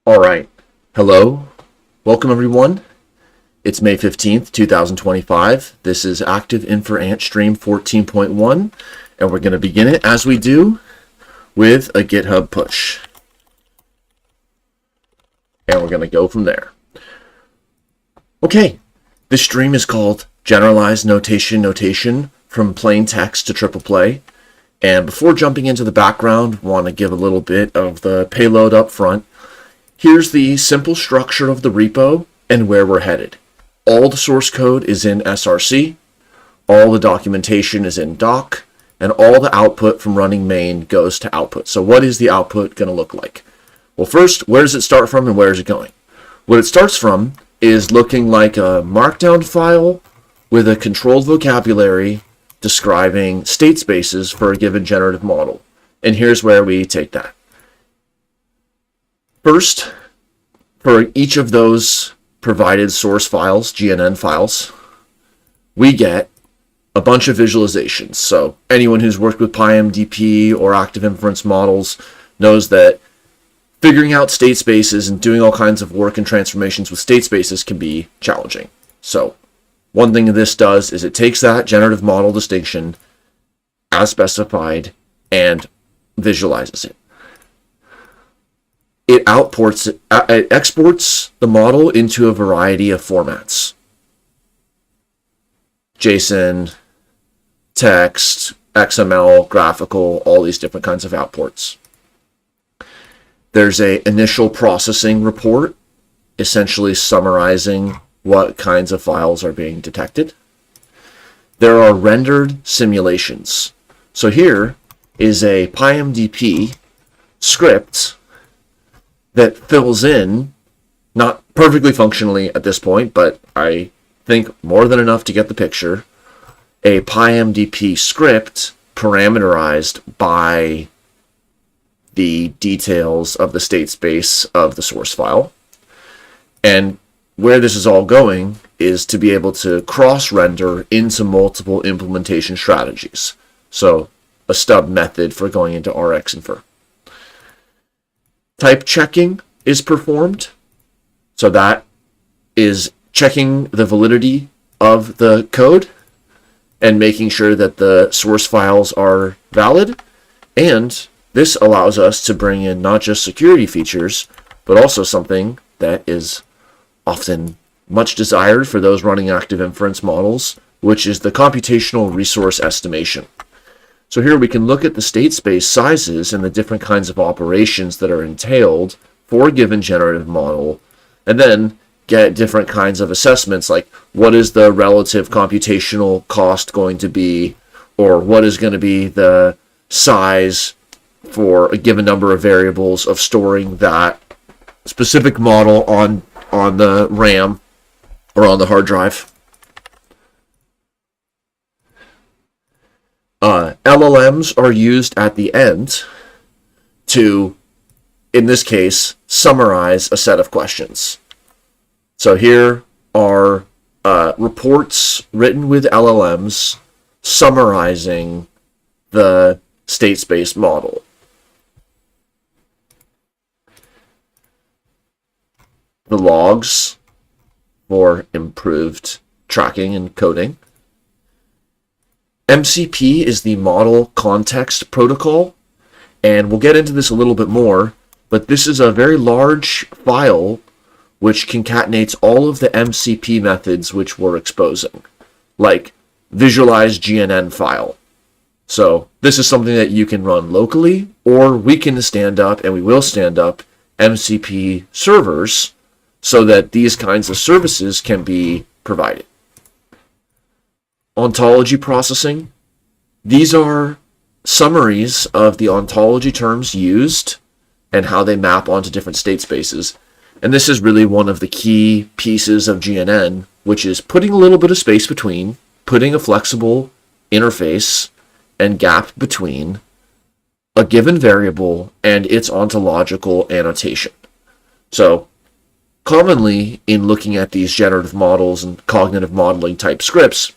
All right. Hello. Welcome, everyone. It's May 15th, 2025. This is Active InferAnt Stream 14.1, and we're going to begin it, as we do, with a GitHub push. And we're going to go from there. Okay. This stream is called Generalized Notation from Plaintext to Triple Play. And before jumping into the background, I want to give a little bit of the payload up front. Here's the simple structure of the repo and where we're headed. All the source code is in SRC, all the documentation is in doc, and all the output from running main goes to output. So what is the output going to look like? Well, first, where does it start from and where is it going? What it starts from is looking like a markdown file with a controlled vocabulary describing state spaces for a given generative model. And here's where we take that. First, for each of those provided source files, GNN files, we get a bunch of visualizations. So anyone who's worked with PyMDP or active inference models knows that figuring out state spaces and doing all kinds of work and transformations with state spaces can be challenging. So one thing this does is it takes that generative model distinction as specified and visualizes it. It exports the model into a variety of formats. JSON, text, XML, graphical, all these different kinds of outputs. There's an initial processing report, essentially summarizing what kinds of files are being detected. There are rendered simulations. So here is a PyMDP script that fills in, not perfectly functionally at this point, but I think more than enough to get the picture, a PyMDP script parameterized by the details of the state space of the source file. And where this is all going is to be able to cross-render into multiple implementation strategies. So a stub method for going into RxInfer. Type checking is performed. So that is checking the validity of the code and making sure that the source files are valid. And this allows us to bring in not just security features, but also something that is often much desired for those running active inference models, which is the computational resource estimation. So here we can look at the state space sizes and the different kinds of operations that are entailed for a given generative model, and then get different kinds of assessments like what is the relative computational cost going to be, or what is going to be the size for a given number of variables of storing that specific model on the RAM or on the hard drive. LLMs are used at the end to, in this case, summarize a set of questions. So here are reports written with LLMs summarizing the state space model. The logs for improved tracking and coding. MCP is the Model Context Protocol, and we'll get into this a little bit more, but this is a very large file which concatenates all of the MCP methods which we're exposing, like visualize GNN file. So this is something that you can run locally, or we can stand up, and we will stand up, MCP servers so that these kinds of services can be provided. Ontology processing. These are summaries of the ontology terms used and how they map onto different state spaces. And this is really one of the key pieces of GNN, which is putting a little bit of space between, putting a flexible interface and gap between a given variable and its ontological annotation. So commonly in looking at these generative models and cognitive modeling type scripts,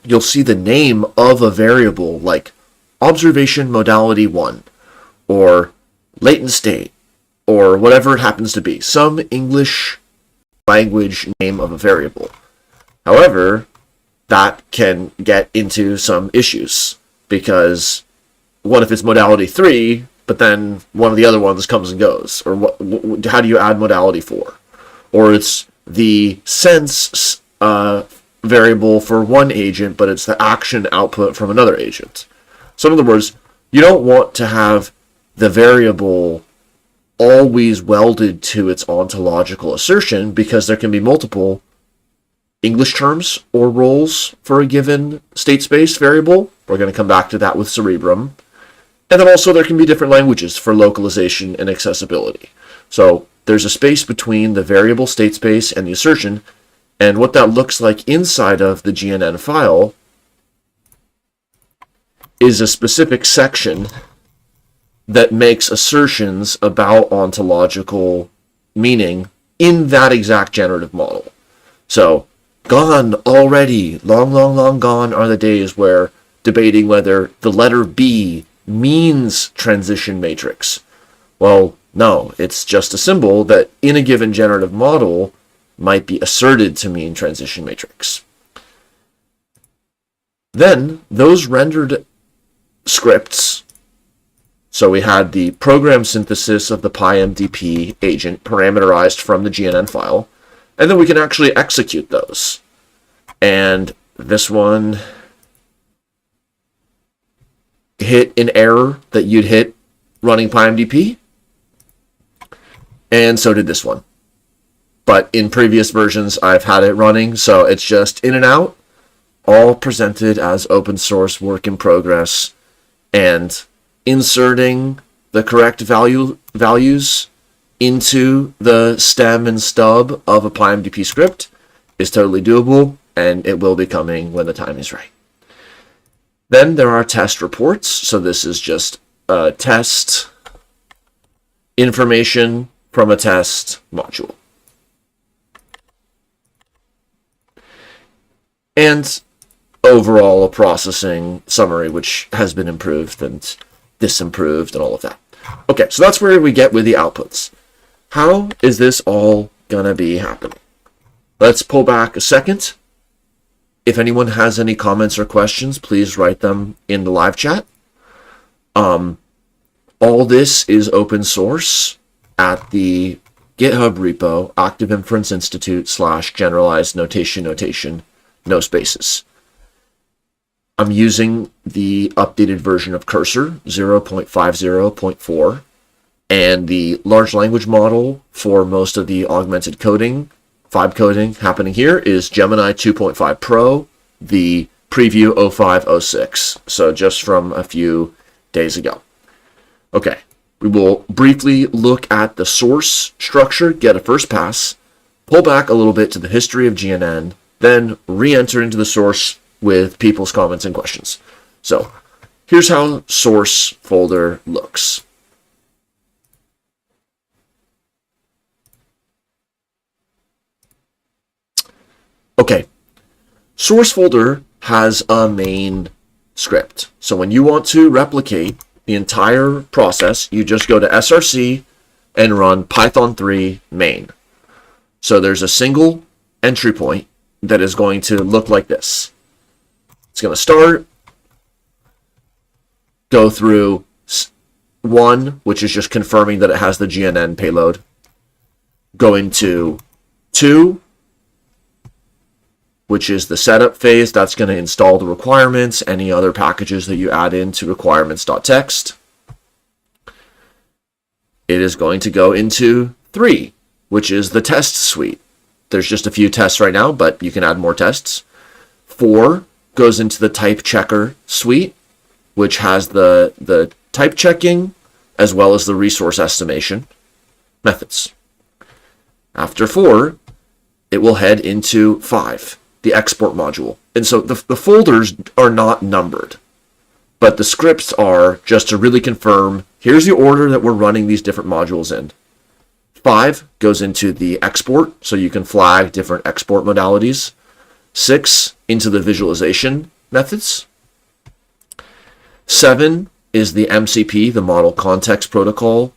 you'll see the name of a variable like observation modality 1 or latent state or whatever it happens to be, some English language name of a variable. However, that can get into some issues, because what if it's modality 3, but then one of the other ones comes and goes? Or how do you add modality 4? Or it's the sense variable for one agent, but it's the action output from another agent. So in other words, you don't want to have the variable always welded to its ontological assertion, because there can be multiple English terms or roles for a given state space variable. We're going to come back to that with Cerebrum. And then also there can be different languages for localization and accessibility. So there's a space between the variable state space and the assertion, and what that looks like inside of the GNN file is a specific section that makes assertions about ontological meaning in that exact generative model. So gone already, long, long, long gone are the days where debating whether the letter B means transition matrix. Well, no, it's just a symbol that in a given generative model might be asserted to mean transition matrix. Then those rendered scripts, so we had the program synthesis of the PyMDP agent parameterized from the GNN file, and then we can actually execute those. And this one hit an error that you'd hit running PyMDP, and so did this one. But in previous versions, I've had it running, so it's just in and out, all presented as open source work in progress, and inserting the correct values into the stem and stub of a PyMDP script is totally doable, and it will be coming when the time is right. Then there are test reports. So this is just test information from a test module. And overall a processing summary, which has been improved and disimproved and all of that. Okay, so that's where we get with the outputs. How is this all gonna be happening? Let's pull back a second. If anyone has any comments or questions, please write them in the live chat. All this is open source at the GitHub repo, Active Inference Institute / Generalized notation, no spaces. I'm using the updated version of Cursor 0.50.4, and the large language model for most of the augmented coding, vibe coding happening here is Gemini 2.5 Pro, the preview 0506, so just from a few days ago. Okay, we will briefly look at the source structure, get a first pass, pull back a little bit to the history of GNN, then re-enter into the source with people's comments and questions. So here's how source folder looks. Okay, source folder has a main script. So when you want to replicate the entire process, you just go to src and run Python 3 main. So there's a single entry point that is going to look like this. It's going to start, go through 1, which is just confirming that it has the GNN payload, go into 2, which is the setup phase. That's going to install the requirements, any other packages that you add into requirements.txt. It is going to go into 3, which is the test suite. There's just a few tests right now, but you can add more tests. 4 goes into the type checker suite, which has the type checking as well as the resource estimation methods. After 4, it will head into 5, the export module. And so the folders are not numbered, but the scripts are just to really confirm, here's the order that we're running these different modules in. 5 goes into the export, so you can flag different export modalities. 6 into the visualization methods. 7 is the MCP, the Model Context Protocol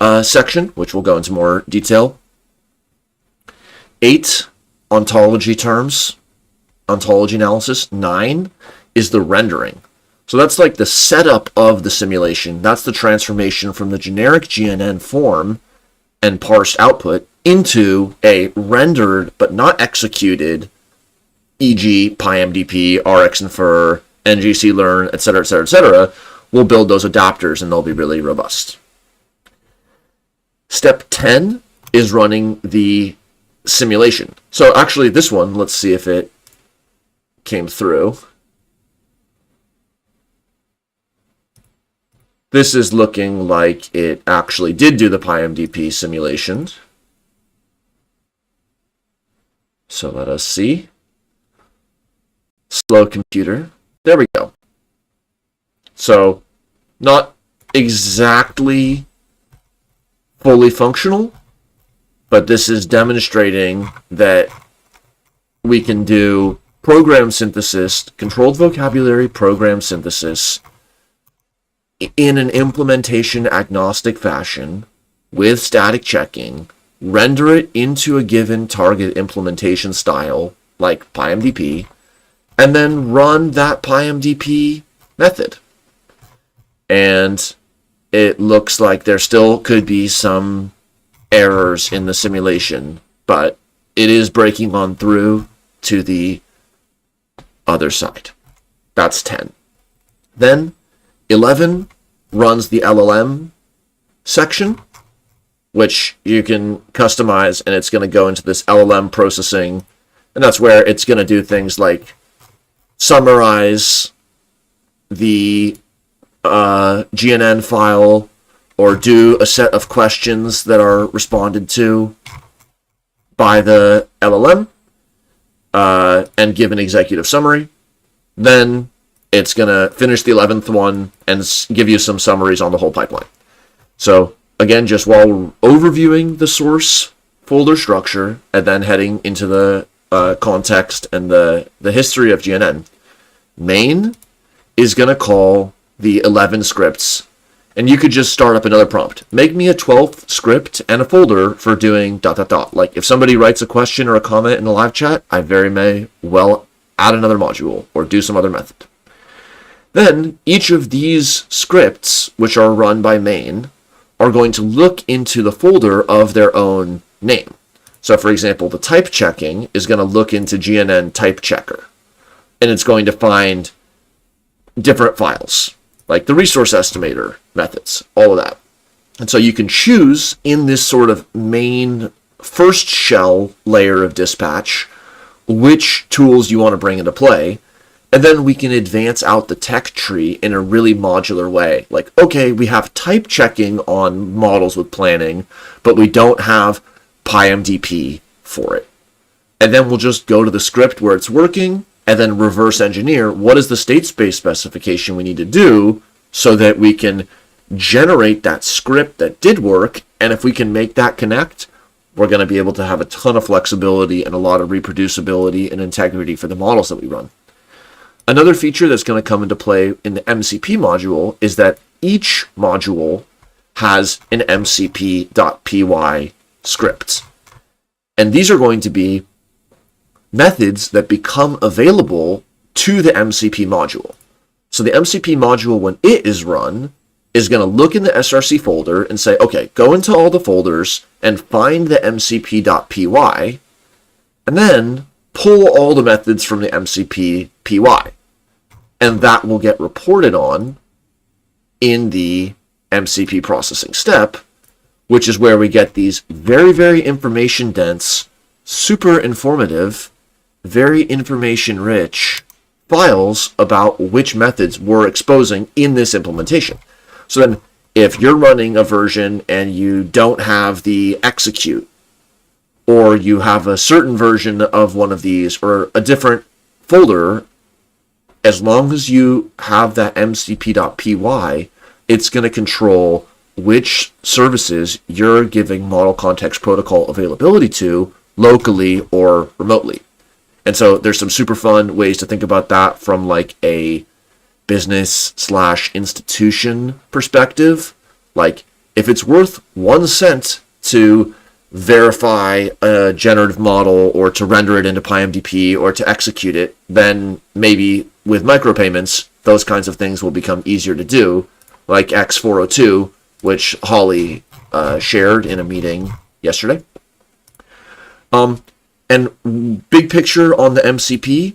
section, which we'll go into more detail. 8, ontology terms, ontology analysis. 9 is the rendering. So that's like the setup of the simulation. That's the transformation from the generic GNN form and parsed output into a rendered but not executed, e.g. PyMDP, RxInfer, ngclearn, etc., etc., etc. We'll build those adapters and they'll be really robust. Step 10 is running the simulation. So actually this one, let's see if it came through. This is looking like it actually did do the PyMDP simulation. So let us see. Slow computer. There we go. So not exactly fully functional, but this is demonstrating that we can do program synthesis, controlled vocabulary program synthesis, in an implementation agnostic fashion with static checking, render it into a given target implementation style like PyMDP, and then run that PyMDP method. And it looks like there still could be some errors in the simulation, but it is breaking on through to the other side. That's 10. Then 11 runs the LLM section, which you can customize, and it's going to go into this LLM processing, and that's where it's going to do things like summarize the GNN file or do a set of questions that are responded to by the LLM and give an executive summary. Then it's going to finish the 11th one and give you some summaries on the whole pipeline. So again, just while we're overviewing the source folder structure and then heading into the context and the history of GNN, main is going to call the 11 scripts, and you could just start up another prompt. Make me a 12th script and a folder for doing ... Like if somebody writes a question or a comment in a live chat, I very may well add another module or do some other method. Then each of these scripts, which are run by main, are going to look into the folder of their own name. So for example, the type checking is going to look into GNN type checker, and it's going to find different files, like the resource estimator methods, all of that. And so you can choose in this sort of main first shell layer of dispatch which tools you want to bring into play. And then we can advance out the tech tree in a really modular way. Like, okay, we have type checking on models with planning, but we don't have PyMDP for it. And then we'll just go to the script where it's working and then reverse engineer what is the state space specification we need to do so that we can generate that script that did work. And if we can make that connect, we're going to be able to have a ton of flexibility and a lot of reproducibility and integrity for the models that we run. Another feature that's going to come into play in the MCP module is that each module has an mcp.py script. And these are going to be methods that become available to the MCP module. So the MCP module, when it is run, is going to look in the SRC folder and say, okay, go into all the folders and find the mcp.py, and then pull all the methods from the mcp.py. And that will get reported on in the MCP processing step, which is where we get these very, very information dense, super informative, very information rich files about which methods we're exposing in this implementation. So then if you're running a version and you don't have the execute, or you have a certain version of one of these or a different folder, as long as you have that mcp.py, it's going to control which services you're giving model context protocol availability to locally or remotely. And so there's some super fun ways to think about that from like a business/institution perspective. Like if it's worth 1 cent to verify a generative model or to render it into PyMDP or to execute it, then maybe with micropayments, those kinds of things will become easier to do, like X402, which Holly shared in a meeting yesterday. And big picture on the MCP,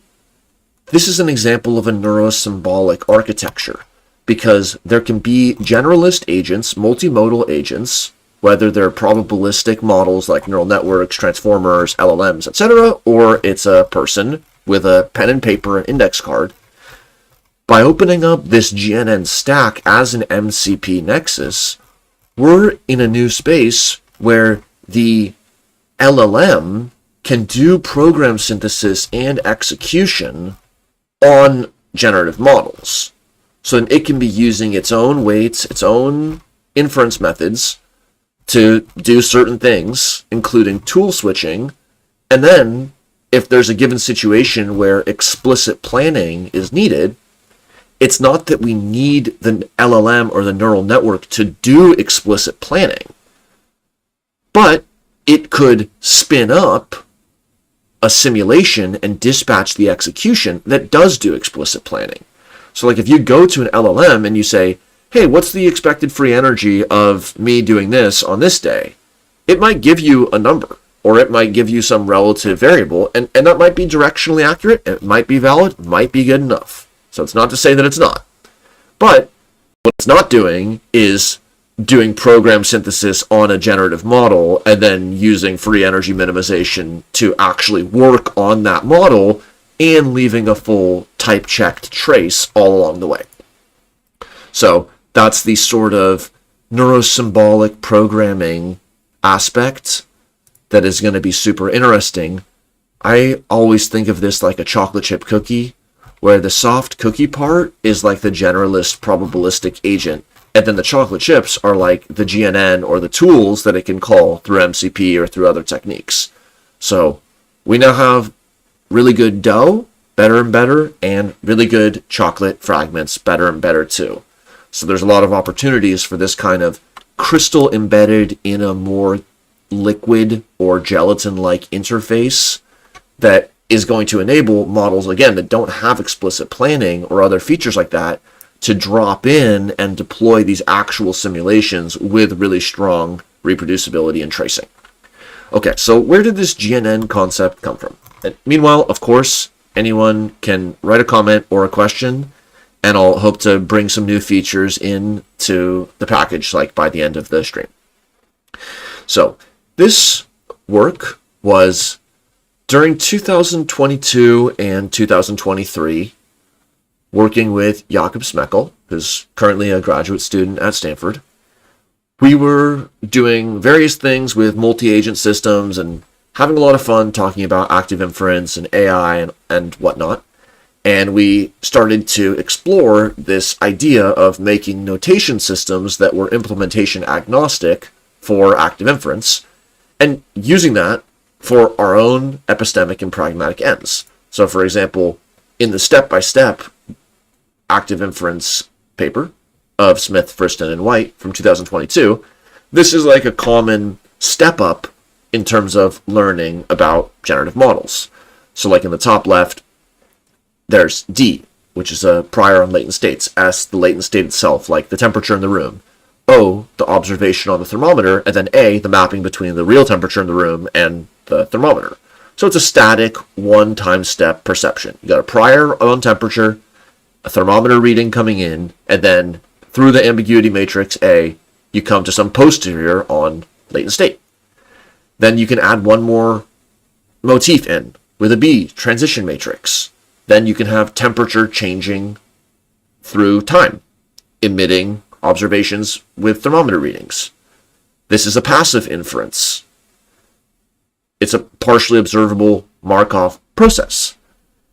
this is an example of a neurosymbolic architecture, because there can be generalist agents, multimodal agents, whether they're probabilistic models like neural networks, transformers, LLMs, etc., or it's a person with a pen and paper and index card. By opening up this GNN stack as an MCP nexus, we're in a new space where the LLM can do program synthesis and execution on generative models. So it can be using its own weights, its own inference methods to do certain things, including tool switching. And then if there's a given situation where explicit planning is needed, it's not that we need the LLM or the neural network to do explicit planning, but it could spin up a simulation and dispatch the execution that does do explicit planning. So like if you go to an LLM and you say, hey, what's the expected free energy of me doing this on this day? It might give you a number, or it might give you some relative variable, and that might be directionally accurate, it might be valid, might be good enough. So it's not to say that it's not. But what it's not doing is doing program synthesis on a generative model and then using free energy minimization to actually work on that model and leaving a full type checked trace all along the way. So that's the sort of neurosymbolic programming aspect that is going to be super interesting. I always think of this like a chocolate chip cookie, where the soft cookie part is like the generalist probabilistic agent, and then the chocolate chips are like the GNN or the tools that it can call through MCP or through other techniques. So we now have really good dough, better and better, and really good chocolate fragments, better and better too. So there's a lot of opportunities for this kind of crystal embedded in a more liquid or gelatin-like interface that is going to enable models, again, that don't have explicit planning or other features like that to drop in and deploy these actual simulations with really strong reproducibility and tracing. Okay, so where did this GNN concept come from? And meanwhile, of course, anyone can write a comment or a question, and I'll hope to bring some new features into the package like by the end of the stream. So this work was during 2022 and 2023, working with Jakob Smeckel, who's currently a graduate student at Stanford. We were doing various things with multi-agent systems and having a lot of fun talking about active inference and AI and whatnot. And we started to explore this idea of making notation systems that were implementation agnostic for active inference and using that for our own epistemic and pragmatic ends. So for example, in the step-by-step active inference paper of Smith, Friston, and White from 2022, this is like a common step up in terms of learning about generative models. So like in the top left, there's D, which is a prior on latent states, S, the latent state itself, like the temperature in the room, O, the observation on the thermometer, and then A, the mapping between the real temperature in the room and the thermometer. So it's a static one-time step perception. You got a prior on temperature, a thermometer reading coming in, and then through the ambiguity matrix A, you come to some posterior on latent state. Then you can add one more motif in with a B, transition matrix. Then you can have temperature changing through time, emitting observations with thermometer readings. This is a passive inference. It's a partially observable Markov process.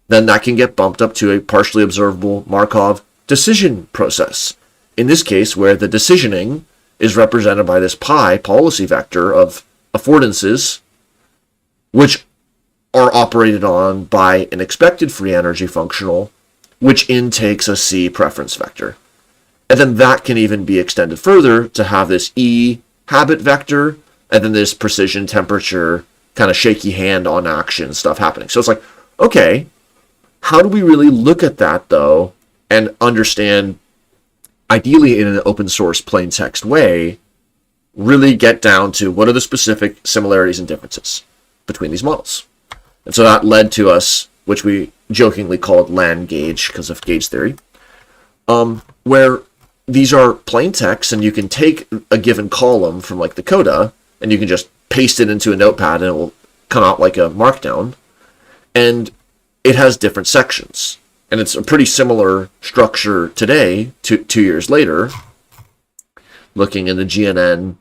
Then that can get bumped up to a partially observable Markov decision process. In this case, where the decisioning is represented by this pi policy vector of affordances, which are operated on by an expected free energy functional, which intakes a C preference vector. And then that can even be extended further to have this E habit vector, and then this precision, temperature, kind of shaky hand on action stuff happening. So it's like, okay, how do we really look at that though and understand, ideally in an open source plain text way, really get down to what are the specific similarities and differences between these models? And so that led to us, which we jokingly called land gauge because of gauge theory, where these are plain text and you can take a given column from like the coda and you can just paste it into a notepad and it will come out like a markdown. And it has different sections. And it's a pretty similar structure today, 2 years later. Looking in the GNN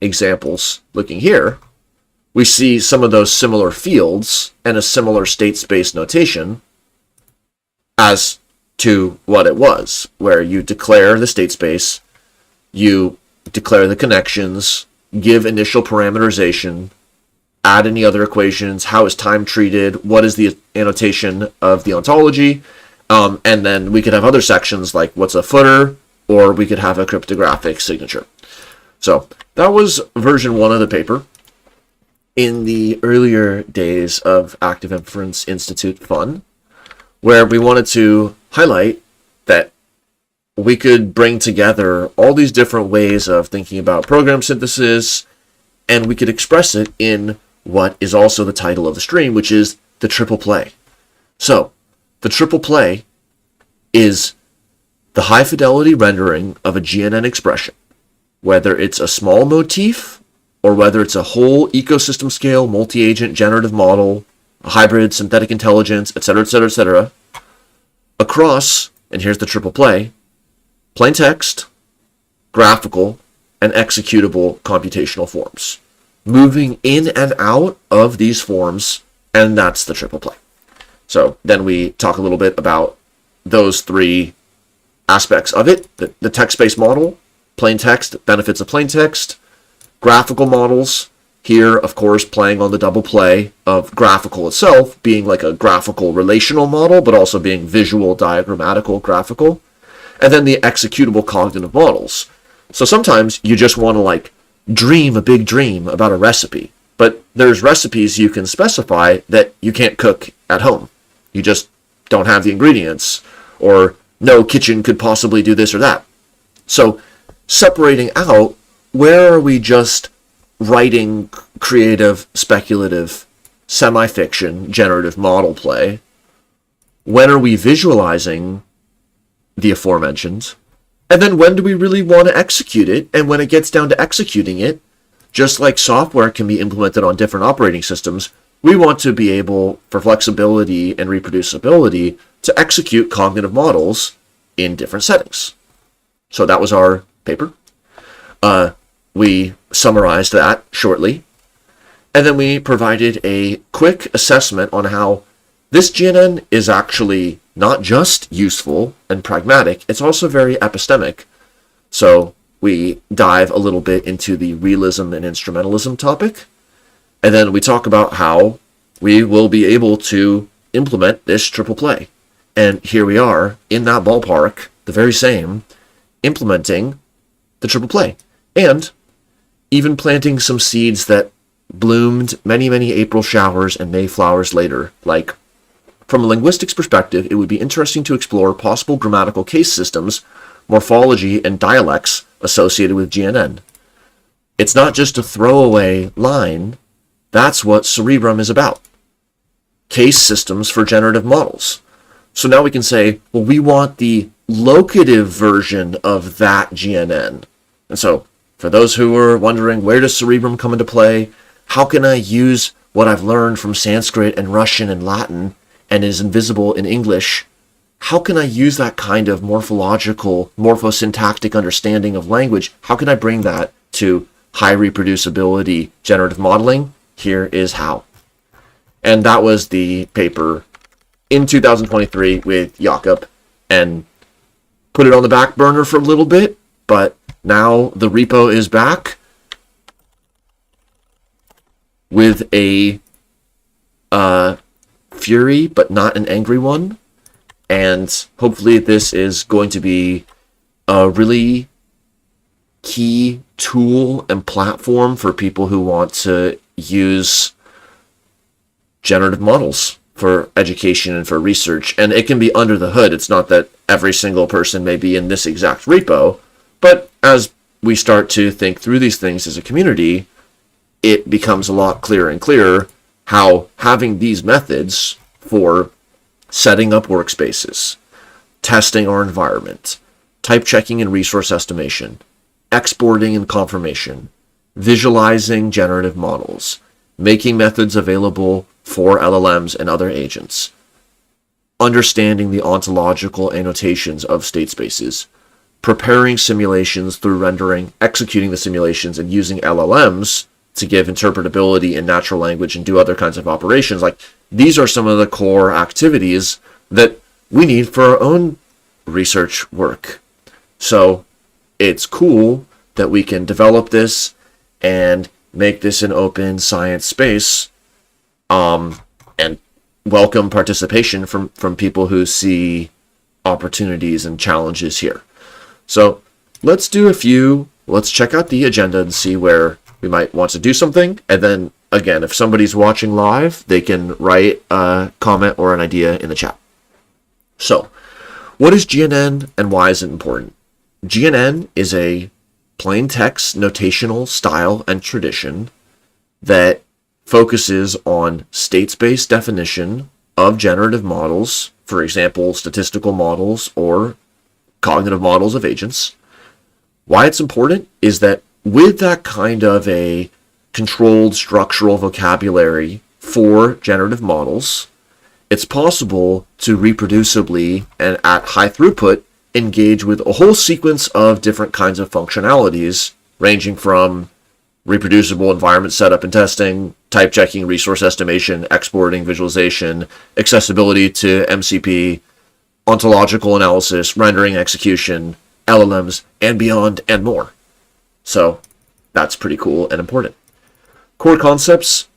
examples, looking here, we see some of those similar fields and a similar state space notation as to what it was, where you declare the state space, you declare the connections, give initial parameterization, add any other equations, how is time treated, what is the annotation of the ontology, and then we could have other sections like what's a footer, or we could have a cryptographic signature. So that was version 1 of the paper. In the earlier days of Active Inference Institute fun, where we wanted to highlight that we could bring together all these different ways of thinking about program synthesis, and we could express it in what is also the title of the stream, which is the triple play. So, the triple play is the high fidelity rendering of a GNN expression, whether it's a small motif or whether it's a whole ecosystem scale, multi-agent generative model, a hybrid synthetic intelligence, etc., etc., etc., across, and here's the triple play, plain text, graphical, and executable computational forms. Moving in and out of these forms, and that's the triple play. So then we talk a little bit about those 3 aspects of it, the text-based model, plain text, benefits of plain text, graphical models, here, of course, playing on the double play of graphical itself, being like a graphical relational model, but also being visual, diagrammatical, graphical, and then the executable cognitive models. So sometimes you just want to like dream a big dream about a recipe, but there's recipes you can specify that you can't cook at home. You just don't have the ingredients, or no kitchen could possibly do this or that. So separating out, where are we just writing creative, speculative, semi-fiction, generative model play? When are we visualizing the aforementioned? And then when do we really want to execute it? And when it gets down to executing it, just like software can be implemented on different operating systems, we want to be able, for flexibility and reproducibility, to execute cognitive models in different settings. So that was our paper. We summarized that shortly, and then we provided a quick assessment on how this GNN is actually not just useful and pragmatic, it's also very epistemic. So we dive a little bit into the realism and instrumentalism topic, and then we talk about how we will be able to implement this triple play. And here we are, in that ballpark, the very same, implementing the triple play. And even planting some seeds that bloomed many, many April showers and May flowers later. Like, from a linguistics perspective, it would be interesting to explore possible grammatical case systems, morphology, and dialects associated with GNN. It's not just a throwaway line. That's what Cerebrum is about. Case systems for generative models. So now we can say, well, we want the locative version of that GNN. And so, for those who are wondering, where does Cerebrum come into play? How can I use what I've learned from Sanskrit and Russian and Latin and is invisible in English? How can I use that kind of morphological, morphosyntactic understanding of language? How can I bring that to high reproducibility generative modeling? Here is how. And that was the paper in 2023 with Jakob, and put it on the back burner for a little bit, but now the repo is back with a fury, but not an angry one. And hopefully this is going to be a really key tool and platform for people who want to use generative models for education and for research. And it can be under the hood. It's not that every single person may be in this exact repo, but as we start to think through these things as a community, it becomes a lot clearer and clearer how having these methods for setting up workspaces, testing our environment, type checking and resource estimation, exporting and confirmation, visualizing generative models, making methods available for LLMs and other agents, understanding the ontological annotations of state spaces, preparing simulations through rendering, executing the simulations, and using LLMs to give interpretability in natural language and do other kinds of operations. Like, these are some of the core activities that we need for our own research work. So it's cool that we can develop this and make this an open science space, and welcome participation from people who see opportunities and challenges here. So let's check out the agenda and see where we might want to do something. And then again, if somebody's watching live, they can write a comment or an idea in the chat. So what is GNN and why is it important? GNN is a plain text notational style and tradition that focuses on state-space definition of generative models, for example, statistical models or cognitive models of agents. Why it's important is that with that kind of a controlled structural vocabulary for generative models, it's possible to reproducibly and at high throughput engage with a whole sequence of different kinds of functionalities, ranging from reproducible environment setup and testing, type checking, resource estimation, exporting, visualization, accessibility to MCP, ontological analysis, rendering, execution, LLMs, and beyond, and more. So that's pretty cool and important. Core concepts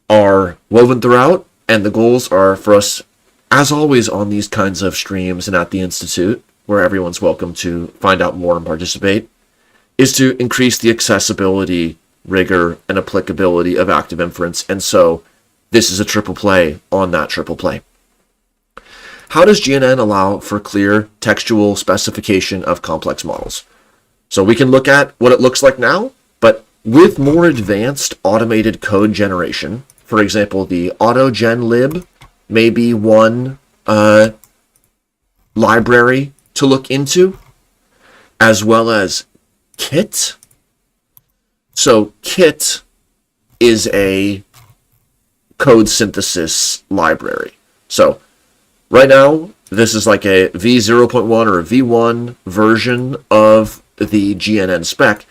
are woven throughout, and the goals are for us, as always, on these kinds of streams and at the Institute, where everyone's welcome to find out more and participate, is to increase the accessibility, rigor, and applicability of active inference. And so this is a triple play on that triple play. How does GNN allow for clear textual specification of complex models? So we can look at what it looks like now, but with more advanced automated code generation, for example, the AutoGenLib may be one library to look into, as well as Kit. So Kit is a code synthesis library. So right now, this is like a v0.1 or a v1 version of the GNN spec.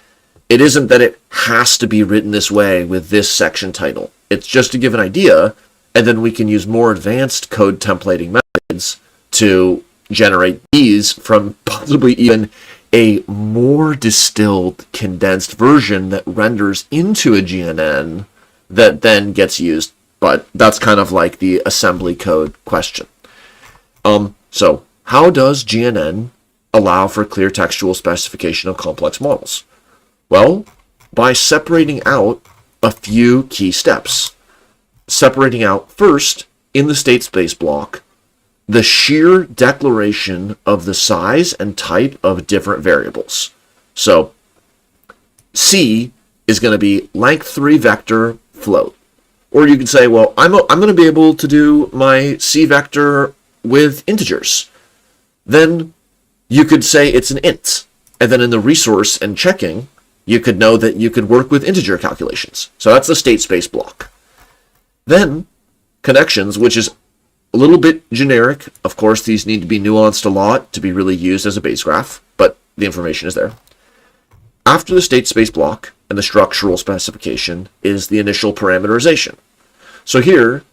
It isn't that it has to be written this way with this section title. It's just to give an idea, and then we can use more advanced code templating methods to generate these from possibly even a more distilled, condensed version that renders into a GNN that then gets used. But that's kind of like the assembly code question. So how does GNN allow for clear textual specification of complex models? Well, by separating out a few key steps. Separating out first, in the state space block, the sheer declaration of the size and type of different variables. So C is going to be length 3 vector float. Or you could say, well, I'm going to be able to do my C vector with integers. Then you could say it's an int. And then in the resource and checking, you could know that you could work with integer calculations. So that's the state space block. Then connections, which is a little bit generic. Of course, these need to be nuanced a lot to be really used as a base graph, but the information is there. After the state space block and the structural specification is the initial parameterization. So here,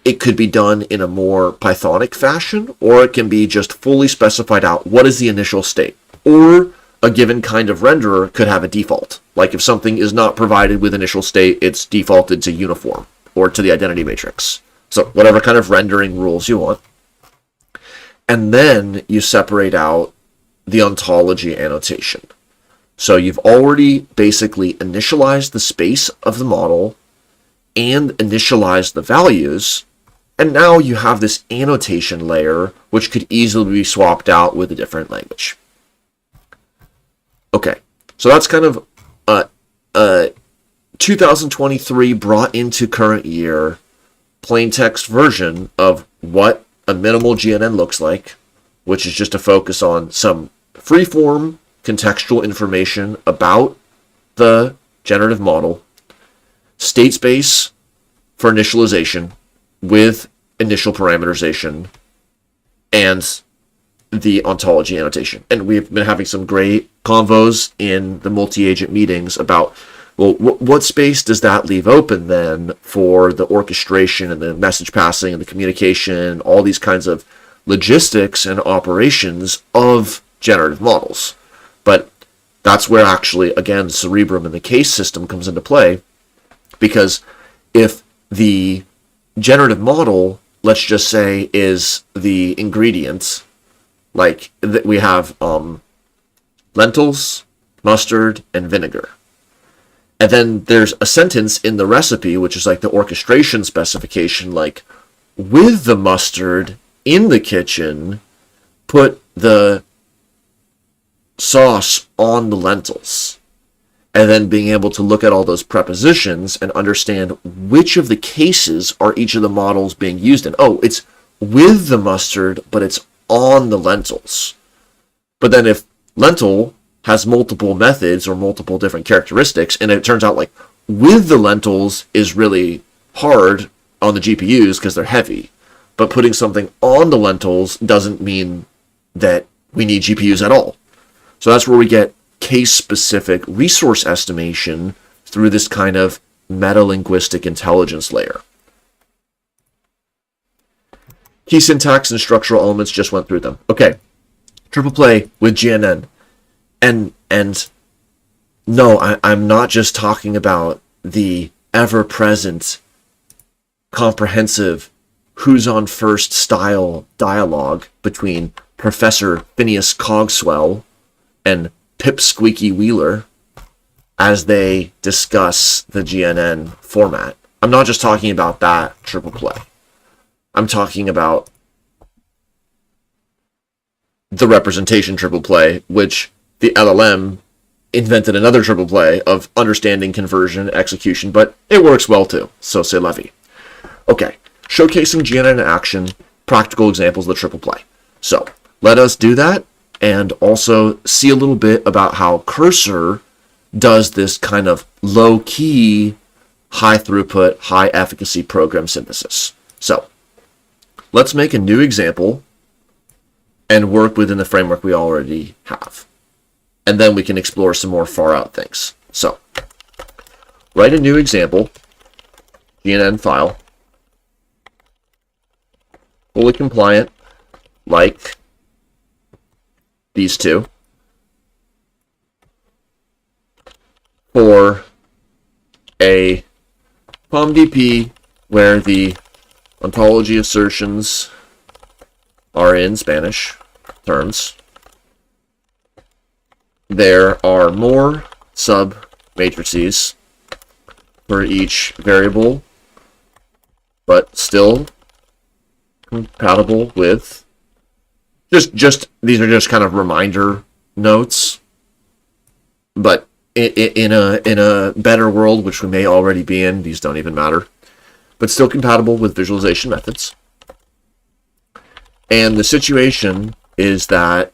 it could be done in a more Pythonic fashion, or it can be just fully specified out what is the initial state. Or a given kind of renderer could have a default. Like if something is not provided with initial state, it's defaulted to uniform or to the identity matrix. So whatever kind of rendering rules you want. And then you separate out the ontology annotation. So you've already basically initialized the space of the model and initialized the values, and now you have this annotation layer which could easily be swapped out with a different language. Okay, so that's kind of 2023 brought into current year plaintext version of what a minimal GNN looks like, which is just a focus on some freeform contextual information about the generative model, state space for initialization with initial parameterization, and the ontology annotation. And we've been having some great convos in the multi-agent meetings about, well, what space does that leave open then for the orchestration and the message passing and the communication, all these kinds of logistics and operations of generative models? But that's where actually, again, Cerebrum and the case system comes into play, because if the generative model, let's just say, is the ingredients, like we have lentils, mustard, and vinegar. And then there's a sentence in the recipe, which is like the orchestration specification, like, with the mustard in the kitchen, put the sauce on the lentils. And then being able to look at all those prepositions and understand which of the cases are each of the models being used in. Oh, it's with the mustard, but it's on the lentils. But then if lentil has multiple methods or multiple different characteristics, and it turns out like with the lentils is really hard on the GPUs because they're heavy, but putting something on the lentils doesn't mean that we need GPUs at all. So that's where we get case-specific resource estimation through this kind of meta-linguistic intelligence layer. Key syntax and structural elements, just went through them. Okay, triple play with GNN. And no, I'm not just talking about the ever-present, comprehensive, who's on first style dialogue between Professor Phineas Cogswell and Pip Squeaky Wheeler as they discuss the GNN format. I'm not just talking about that triple play. I'm talking about the representation triple play, which the LLM invented another triple play of understanding, conversion, execution, but it works well too, so c'est la vie. Okay, showcasing GNN in action, practical examples of the triple play. So let us do that, and also see a little bit about how Cursor does this kind of low-key, high-throughput, high-efficacy program synthesis. So let's make a new example and work within the framework we already have. And then we can explore some more far-out things. So write a new example, GNN file, fully compliant, like these two, for a POMDP where the ontology assertions are in Spanish terms. There are more sub-matrices for each variable, but still compatible with just these are just kind of reminder notes, but in a better world, which we may already be in, these don't even matter, but still compatible with visualization methods. And the situation is that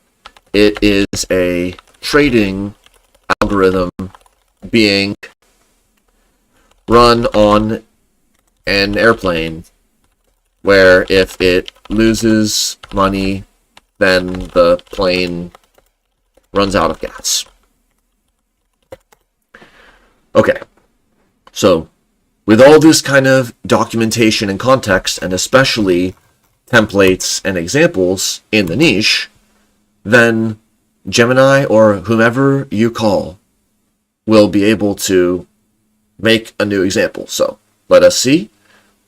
it is a trading algorithm being run on an airplane where if it loses money, then the plane runs out of gas. Okay, so with all this kind of documentation and context, and especially templates and examples in the niche, then Gemini or whomever you call will be able to make a new example. So let us see.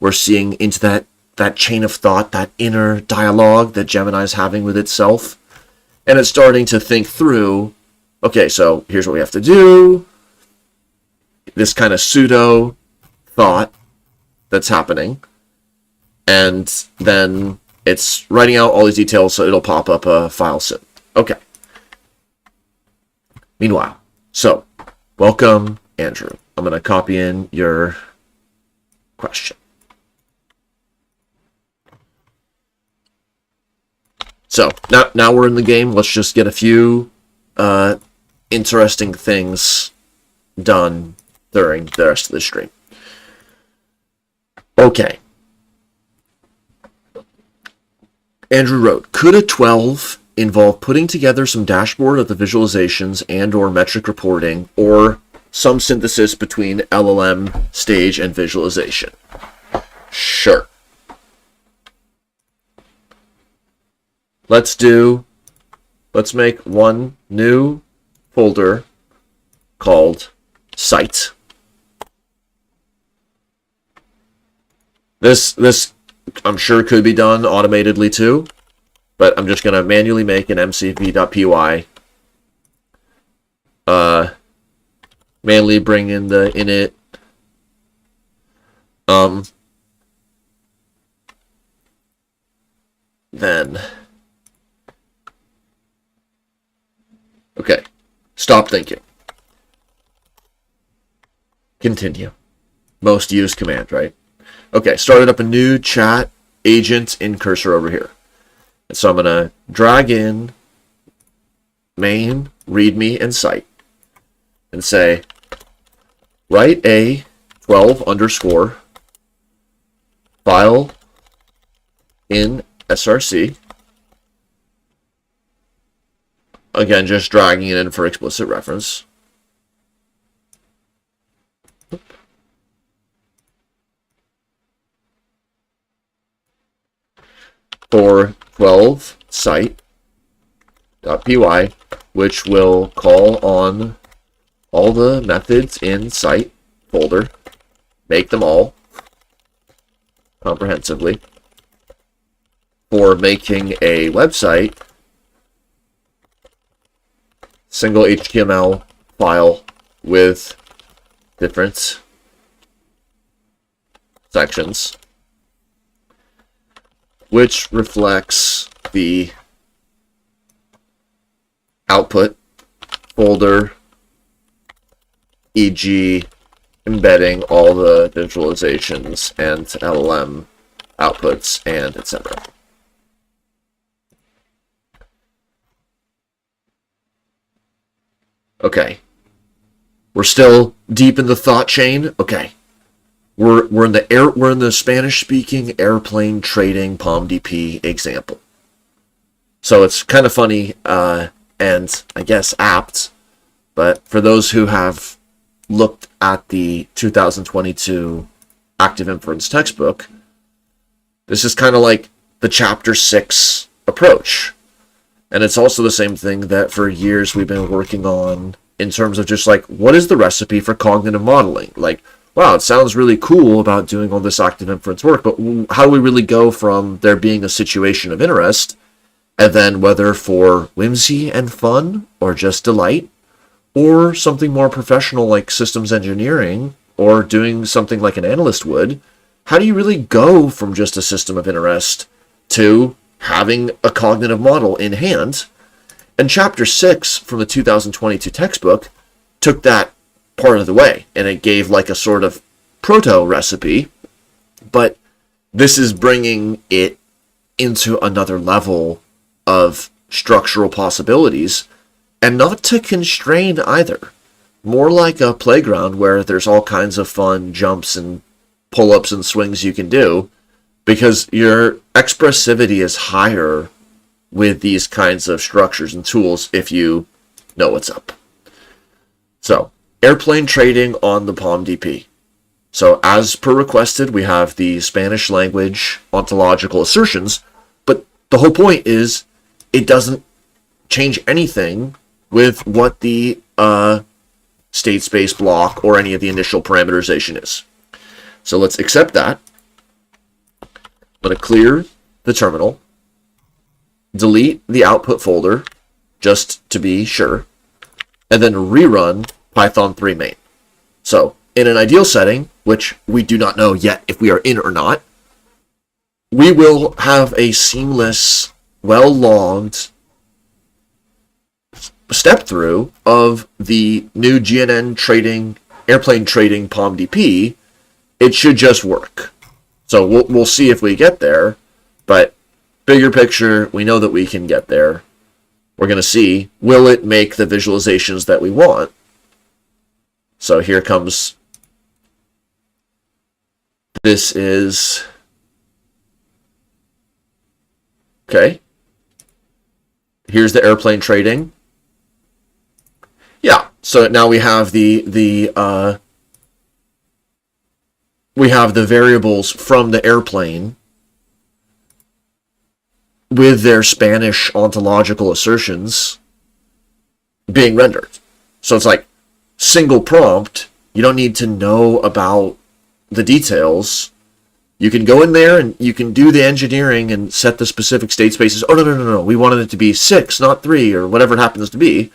We're seeing into that chain of thought, that inner dialogue that Gemini is having with itself. and it's starting to think through, okay, so here's what we have to do. This kind of pseudo thought that's happening. And then it's writing out all these details so it'll pop up a file soon. Okay. Meanwhile, so welcome, Andrew. I'm going to copy in your question. So now we're in the game. Let's just get a few interesting things done during the rest of the stream. Okay. Andrew wrote, could a 12 involve putting together some dashboard of the visualizations and or metric reporting or some synthesis between LLM stage and visualization? Sure. Let's make one new folder called site. This I'm sure could be done automatedly too, but I'm just going to manually make an mcv.py. Manually bring in the init. Then. Okay. Stop thinking. Continue. Most used command, right? Okay, started up a new chat agent in cursor over here. And so I'm going to drag in main, readme, and site. And say, write a 12 underscore file in src. Again, just dragging it in for explicit reference. For 12 site.py, which will call on all the methods in site folder, make them all comprehensively. For making a website, single HTML file with different sections, which reflects the output folder, e.g. embedding all the visualizations and LLM outputs and etc. Okay. We're still deep in the thought chain. Okay. We're in the Spanish-speaking airplane trading PalmDP example. So it's kind of funny and I guess apt, but for those who have looked at the 2022 Active Inference textbook, this is kind of like the Chapter 6 approach. And it's also the same thing that for years we've been working on in terms of just like, what is the recipe for cognitive modeling? Like, wow, it sounds really cool about doing all this active inference work, but how do we really go from there being a situation of interest, and then whether for whimsy and fun, or just delight, or something more professional like systems engineering, or doing something like an analyst would, how do you really go from just a system of interest to having a cognitive model in hand? And Chapter 6 from the 2022 textbook took that part of the way, and it gave like a sort of proto recipe, but this is bringing it into another level of structural possibilities, and not to constrain either. More like a playground where there's all kinds of fun jumps and pull-ups and swings you can do, because your expressivity is higher with these kinds of structures and tools if you know what's up. So, airplane trading on the PalmDP. So, as per requested, we have the Spanish language ontological assertions, but the whole point is it doesn't change anything with what the state space block or any of the initial parameterization is. So let's accept that. I'm going to clear the terminal, delete the output folder, just to be sure, and then rerun Python 3 main. So in an ideal setting, which we do not know yet if we are in or not, we will have a seamless, well-logged step through of the new GNN trading, airplane trading POMDP. It should just work. So we'll see if we get there, but bigger picture, we know that we can get there. We're going to see, will it make the visualizations that we want? So here comes, this is, okay. Here's the airplane trading. Yeah, so now we have the variables from the airplane with their Spanish ontological assertions being rendered. So it's like single prompt. You don't need to know about the details. You can go in there and you can do the engineering and set the specific state spaces. Oh, no. We wanted it to be 6, not 3, or whatever it happens to be.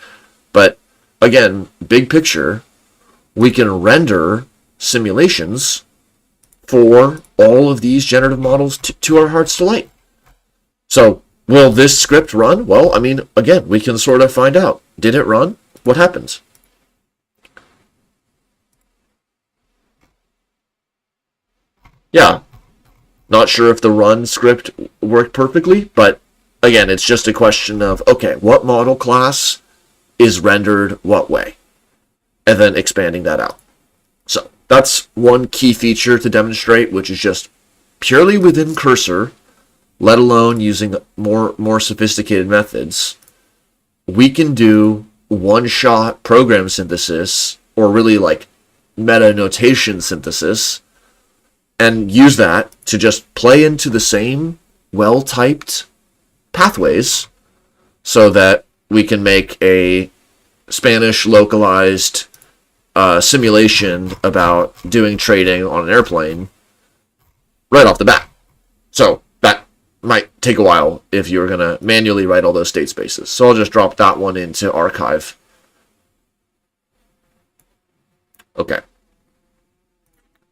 But again, big picture, we can render simulations for all of these generative models to our heart's delight. So will this script run? Well, I mean, again, we can sort of find out. Did it run? What happened? Yeah, not sure if the run script worked perfectly, but again, it's just a question of, okay, what model class is rendered what way? And then expanding that out. So that's one key feature to demonstrate, which is just purely within Cursor, let alone using more sophisticated methods. We can do one-shot program synthesis, or really like meta notation synthesis, and use that to just play into the same well-typed pathways so that we can make a Spanish localized simulation about doing trading on an airplane right off the bat. So that might take a while if you're going to manually write all those state spaces. So I'll just drop that one into archive. Okay.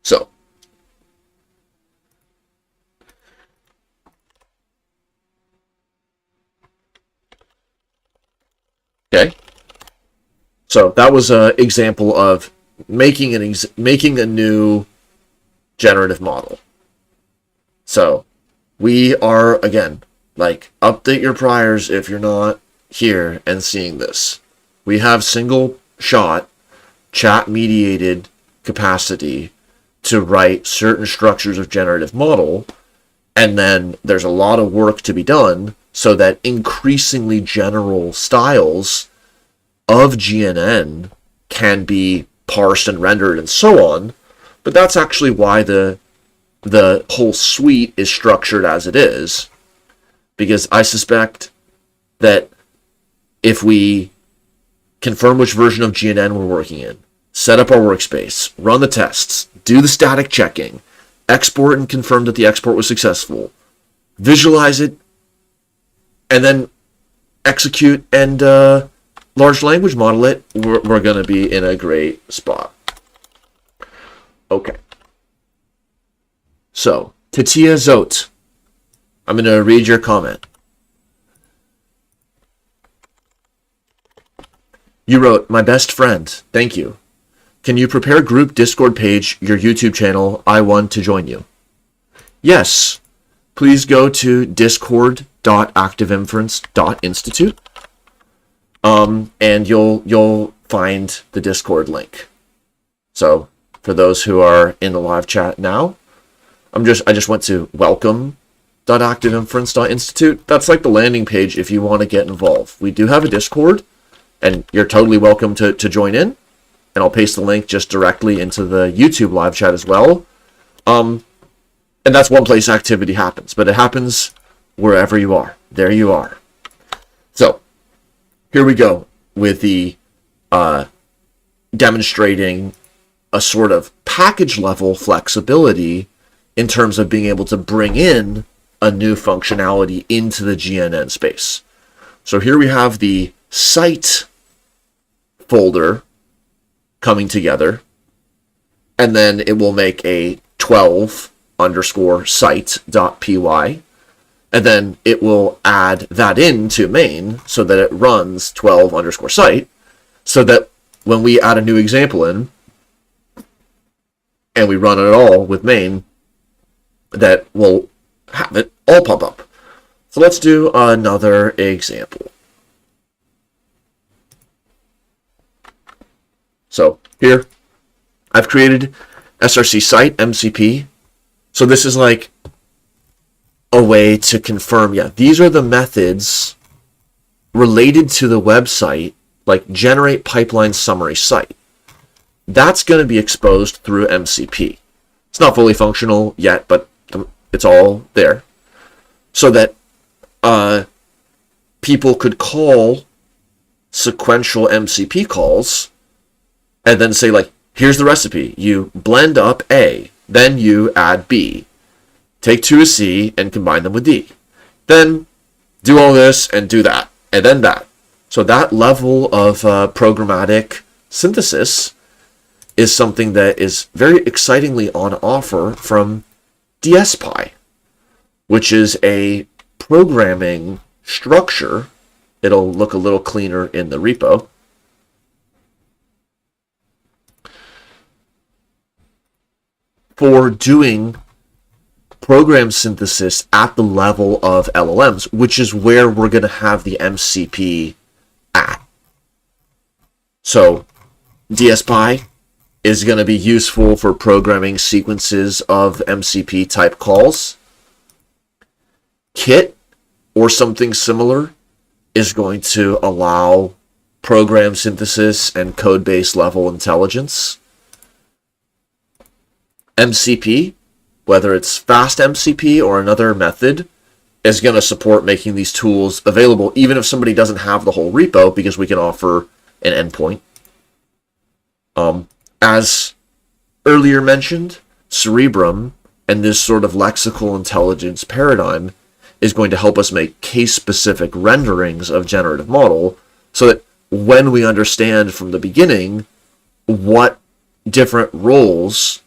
So okay. So that was an example of making a new generative model. So we are, again, like, update your priors if you're not here and seeing this. We have single shot chat mediated capacity to write certain structures of generative model, and then there's a lot of work to be done so that increasingly general styles of GNN can be parsed and rendered and so on. But that's actually why the whole suite is structured as it is, because I suspect that if we confirm which version of GNN we're working in, set up our workspace, run the tests, do the static checking, export and confirm that the export was successful, visualize it, and then execute and large language model it, we're going to be in a great spot. Okay. So, Tatia Zote, I'm going to read your comment. You wrote, "My best friend, thank you. Can you prepare group Discord page, your YouTube channel? I want to join you." Yes. Please go to discord.activeinference.institute. And you'll find the Discord link. So for those who are in the live chat now, I just went to welcome.activeinference.institute. That's like the landing page if you want to get involved. We do have a Discord, and you're totally welcome to join in. And I'll paste the link just directly into the YouTube live chat as well. And that's one place activity happens, but it happens wherever you are. There you are. So here we go with the demonstrating a sort of package level flexibility in terms of being able to bring in a new functionality into the GNN space. So here we have the site folder coming together, and then it will make a 12 underscore site.py, and then it will add that into main so that it runs 12 underscore site, so that when we add a new example in and we run it all with main, that will have it all pop up. So let's do another example. So here, I've created src site MCP. So this is like a way to confirm, yeah, these are the methods related to the website, like generate pipeline summary site. That's going to be exposed through MCP. It's not fully functional yet, but it's all there. So that people could call sequential MCP calls and then say, like, here's the recipe. You blend up A, then you add B. Take 2 of C and combine them with D. Then do all this and do that, and then that. So that level of programmatic synthesis is something that is very excitingly on offer from DSPy, which is a programming structure. It'll look a little cleaner in the repo. For doing program synthesis at the level of LLMs, which is where we're going to have the MCP at. So DSPy is going to be useful for programming sequences of MCP type calls. Kit or something similar is going to allow program synthesis and code base level intelligence. MCP, whether it's fast MCP or another method, is going to support making these tools available, even if somebody doesn't have the whole repo, because we can offer an endpoint. As earlier mentioned, Cerebrum and this sort of lexical intelligence paradigm is going to help us make case-specific renderings of generative model, so that when we understand from the beginning what different roles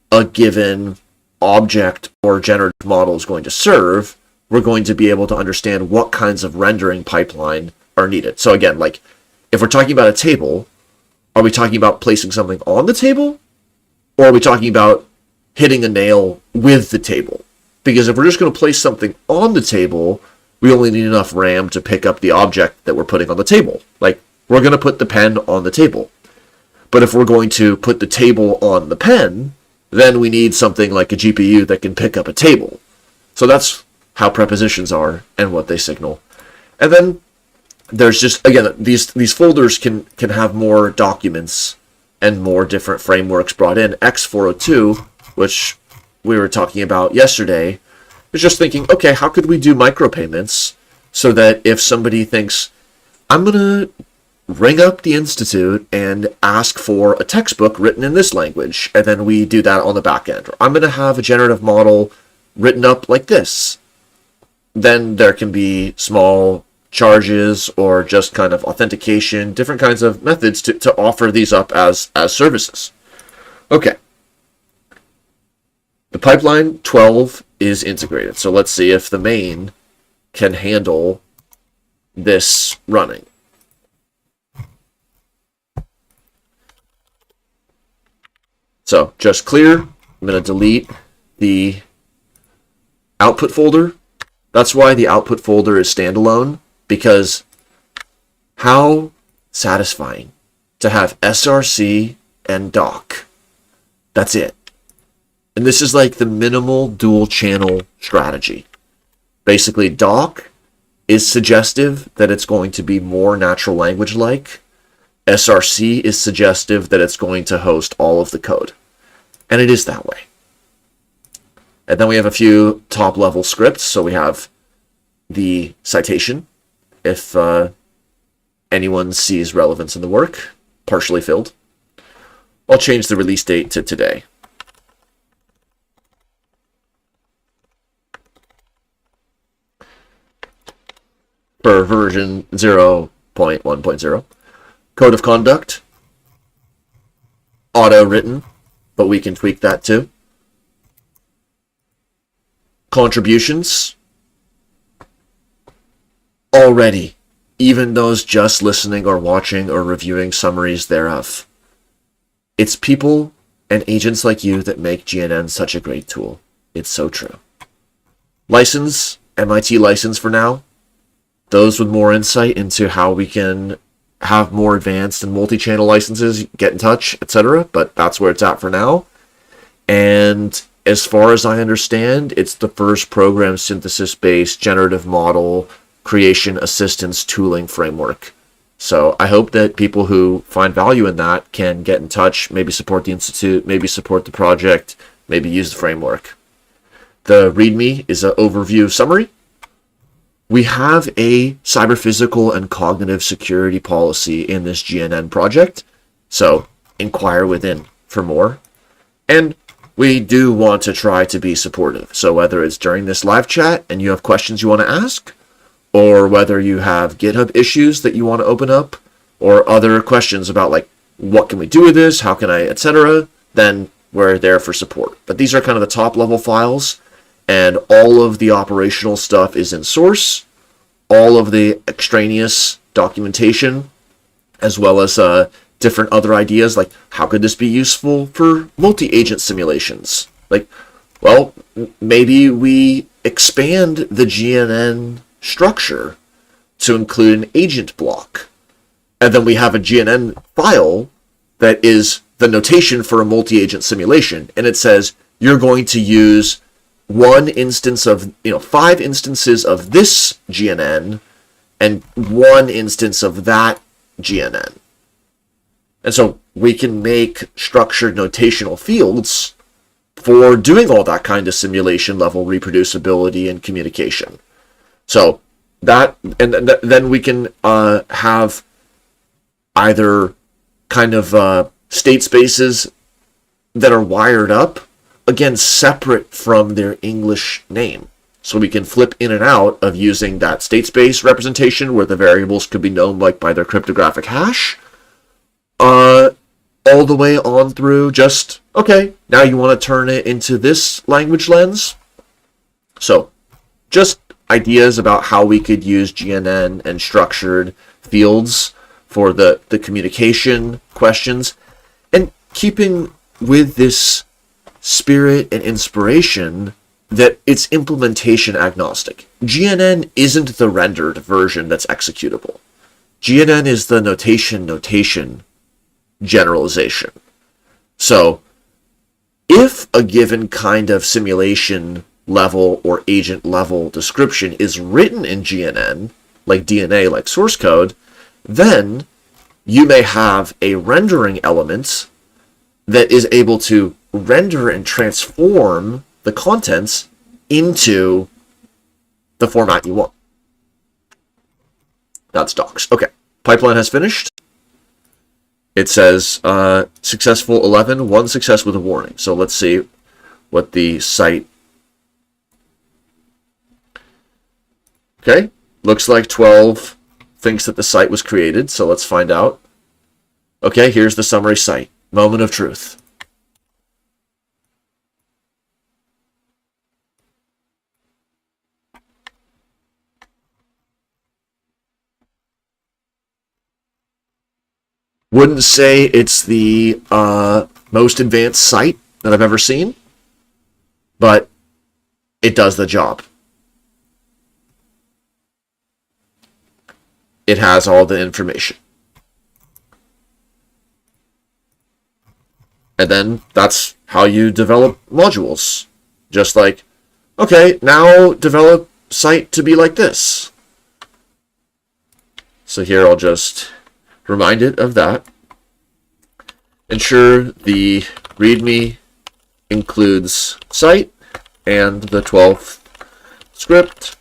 a given object or generative model is going to serve, we're going to be able to understand what kinds of rendering pipeline are needed. So again, like if we're talking about a table, are we talking about placing something on the table, or are we talking about hitting a nail with the table? Because if we're just going to place something on the table, we only need enough RAM to pick up the object that we're putting on the table. Like, we're going to put the pen on the table. But if we're going to put the table on the pen, then we need something like a GPU that can pick up a table. So that's how prepositions are and what they signal. And then there's just, again, these folders can have more documents and more different frameworks brought in. X402, which we were talking about yesterday, is just thinking, okay, how could we do micropayments so that if somebody thinks, I'm going to ring up the institute and ask for a textbook written in this language, and then we do that on the back end. Or I'm going to have a generative model written up like this. Then there can be small charges or just kind of authentication, different kinds of methods to offer these up as services. Okay. The pipeline 12 is integrated. So let's see if the main can handle this running. So just clear. I'm going to delete the output folder. That's why the output folder is standalone, because how satisfying to have src and doc. That's it. And this is like the minimal dual channel strategy. Basically, doc is suggestive that it's going to be more natural language like. src is suggestive that it's going to host all of the code. And it is that way. And then we have a few top level scripts. So we have the citation, if anyone sees relevance in the work, partially filled. I'll change the release date to today. For version 0.1 1.1.0. Code of conduct, auto-written, but we can tweak that too. Contributions, already, even those just listening or watching or reviewing summaries thereof. It's people and agents like you that make GNN such a great tool. It's so true. License, MIT license for now. Those with more insight into how we can have more advanced and multi-channel licenses, get in touch, etc. But that's where it's at for now. And as far as I understand, it's the first program synthesis-based generative model creation assistance tooling framework. So I hope that people who find value in that can get in touch, maybe support the Institute, maybe support the project, maybe use the framework. The README is an overview summary. We have a cyber-physical and cognitive security policy in this GNN project, so inquire within for more. And we do want to try to be supportive. So whether it's during this live chat and you have questions you want to ask, or whether you have GitHub issues that you want to open up, or other questions about like, what can we do with this, how can I, etc., then we're there for support. But these are kind of the top level files, and all of the operational stuff is in source, all of the extraneous documentation, as well as different other ideas, like how could this be useful for multi-agent simulations? Like, well, maybe we expand the GNN structure to include an agent block. And then we have a GNN file that is the notation for a multi-agent simulation. And it says you're going to use one instance of, 5 instances of this GNN and 1 instance of that GNN. And so we can make structured notational fields for doing all that kind of simulation level reproducibility and communication. So that, and then we can have either kind of state spaces that are wired up, again, separate from their English name. So we can flip in and out of using that state space representation where the variables could be known like by their cryptographic hash, all the way on through just, okay, now you want to turn it into this language lens. So just ideas about how we could use GNN and structured fields for the communication questions, and keeping with this spirit and inspiration that it's implementation agnostic. GNN isn't the rendered version that's executable. GNN is the notation generalization. So if a given kind of simulation level or agent level description is written in GNN, like DNA, like source code, then you may have a rendering element that is able to render and transform the contents into the format you want. That's docs. Okay, pipeline has finished. It says successful 11, 1 success with a warning. So let's see what the site. Okay, looks like 12 thinks that the site was created, so let's find out. Okay, here's the summary site. Moment of truth. Wouldn't say it's the most advanced site that I've ever seen, but it does the job. It has all the information. And then that's how you develop modules. Just like, okay, now develop site to be like this. So here I'll just remind it of that. Ensure the README includes site and the 12th script.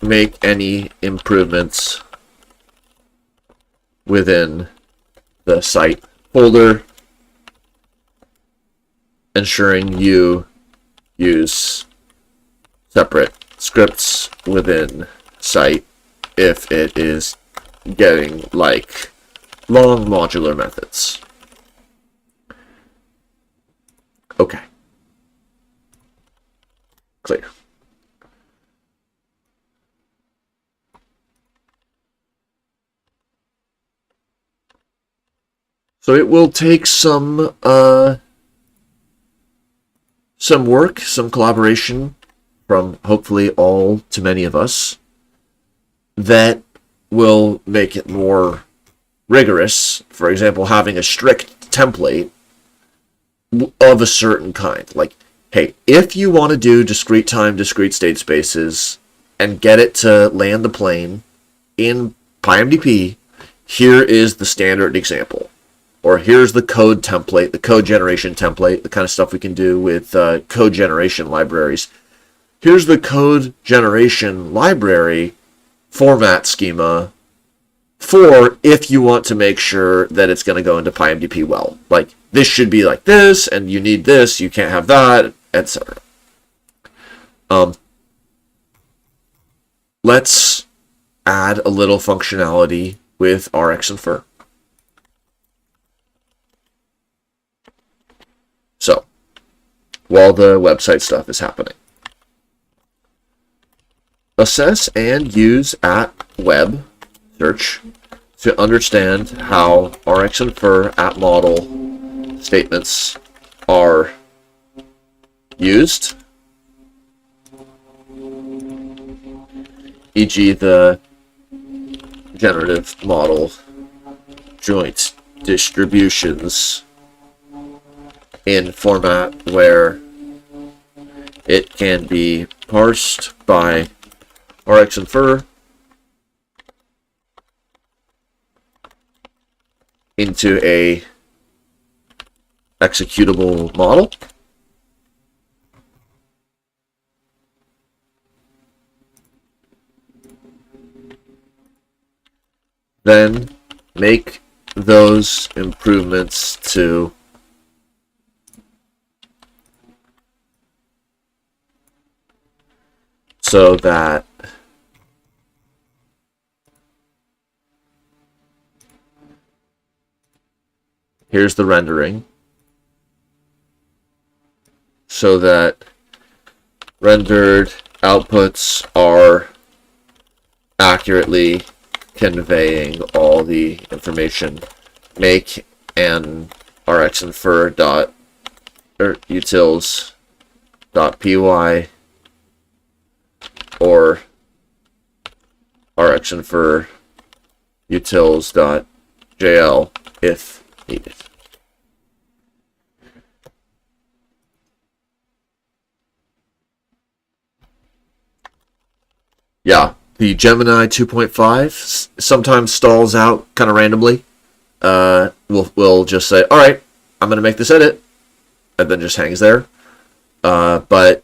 Make any improvements within the site folder, ensuring you use separate scripts within site if it is getting like long modular methods. Okay. Clear. So it will take some work, some collaboration from hopefully all to many of us that will make it more rigorous. For example, having a strict template of a certain kind. Like, hey, if you want to do discrete time, discrete state spaces, and get it to land the plane in PyMDP, here is the standard example. Or here's the code template, the code generation template, the kind of stuff we can do with code generation libraries. Here's the code generation library format schema for if you want to make sure that it's going to go into PyMDP well. Like, this should be like this, and you need this, you can't have that, etc. Let's add a little functionality with RxInfer. So, while the website stuff is happening, assess and use @web search to understand how RxInfer @model statements are used, e.g. the generative model joint distributions in format where it can be parsed by RxInfer into a executable model. Then make those improvements to so that here's the rendering, so that rendered outputs are accurately conveying all the information. Make an RxInfer utils.py or RxInfer utils.jl if needed. Yeah, the Gemini 2.5 sometimes stalls out kind of randomly. We'll just say, all right, I'm going to make this edit, and then just hangs there. But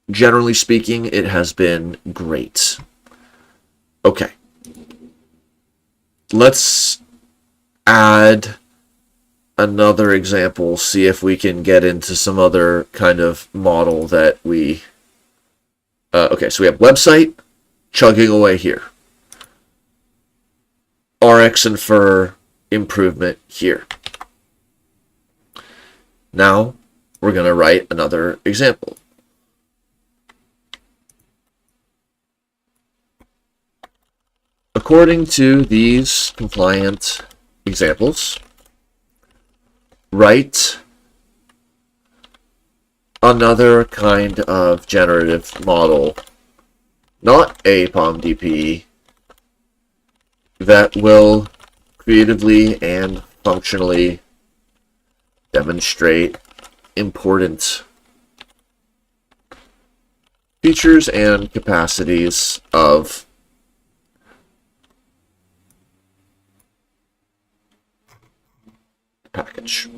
generally speaking, it has been great. Okay. Let's add another example, see if we can get into some other kind of model that we... okay, so we have website chugging away here. RxInfer improvement here. Now, we're going to write another example. According to these compliant examples, write another kind of generative model, not a POMDP, that will creatively and functionally demonstrate important features and capacities of the package.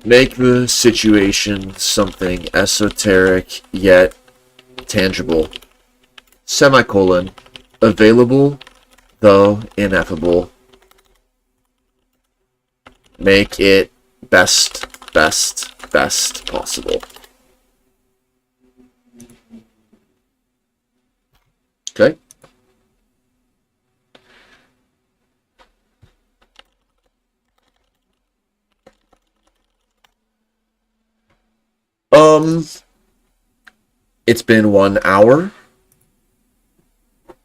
Make the situation something esoteric yet tangible. Semicolon. Available, though ineffable. Make it best. best possible. Okay. It's been 1 hour.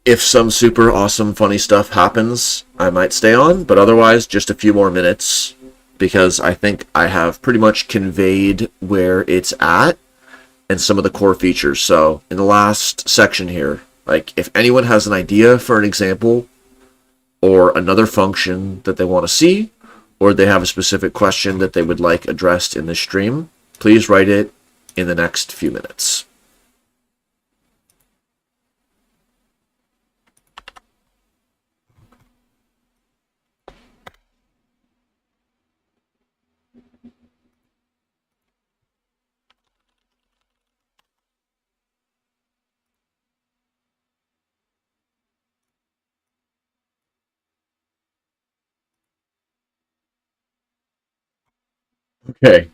If some super awesome funny stuff happens, I might stay on, but otherwise just a few more minutes, because I think I have pretty much conveyed where it's at and some of the core features. So in the last section here, like if anyone has an idea for an example or another function that they want to see, or they have a specific question that they would like addressed in this stream, please write it in the next few minutes. Okay.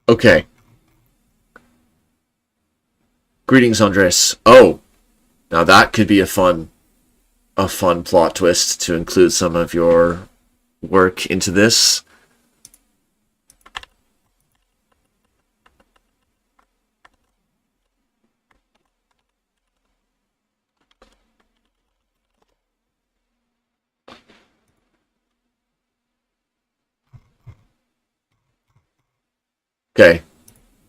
Okay. Greetings, Andres. Oh, now that could be a fun plot twist to include some of your work into this. Okay.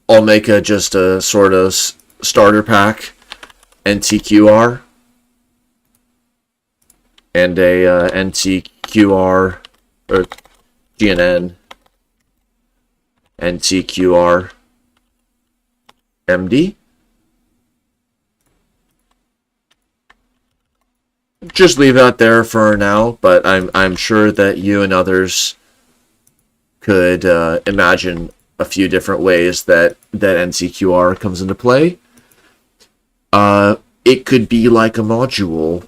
I'll make just a sort of starter pack NTQR and a NTQR or GNN NTQR MD. Just leave that there for now, but I'm sure that you and others could imagine a few different ways that NCQR comes into play. It could be like a module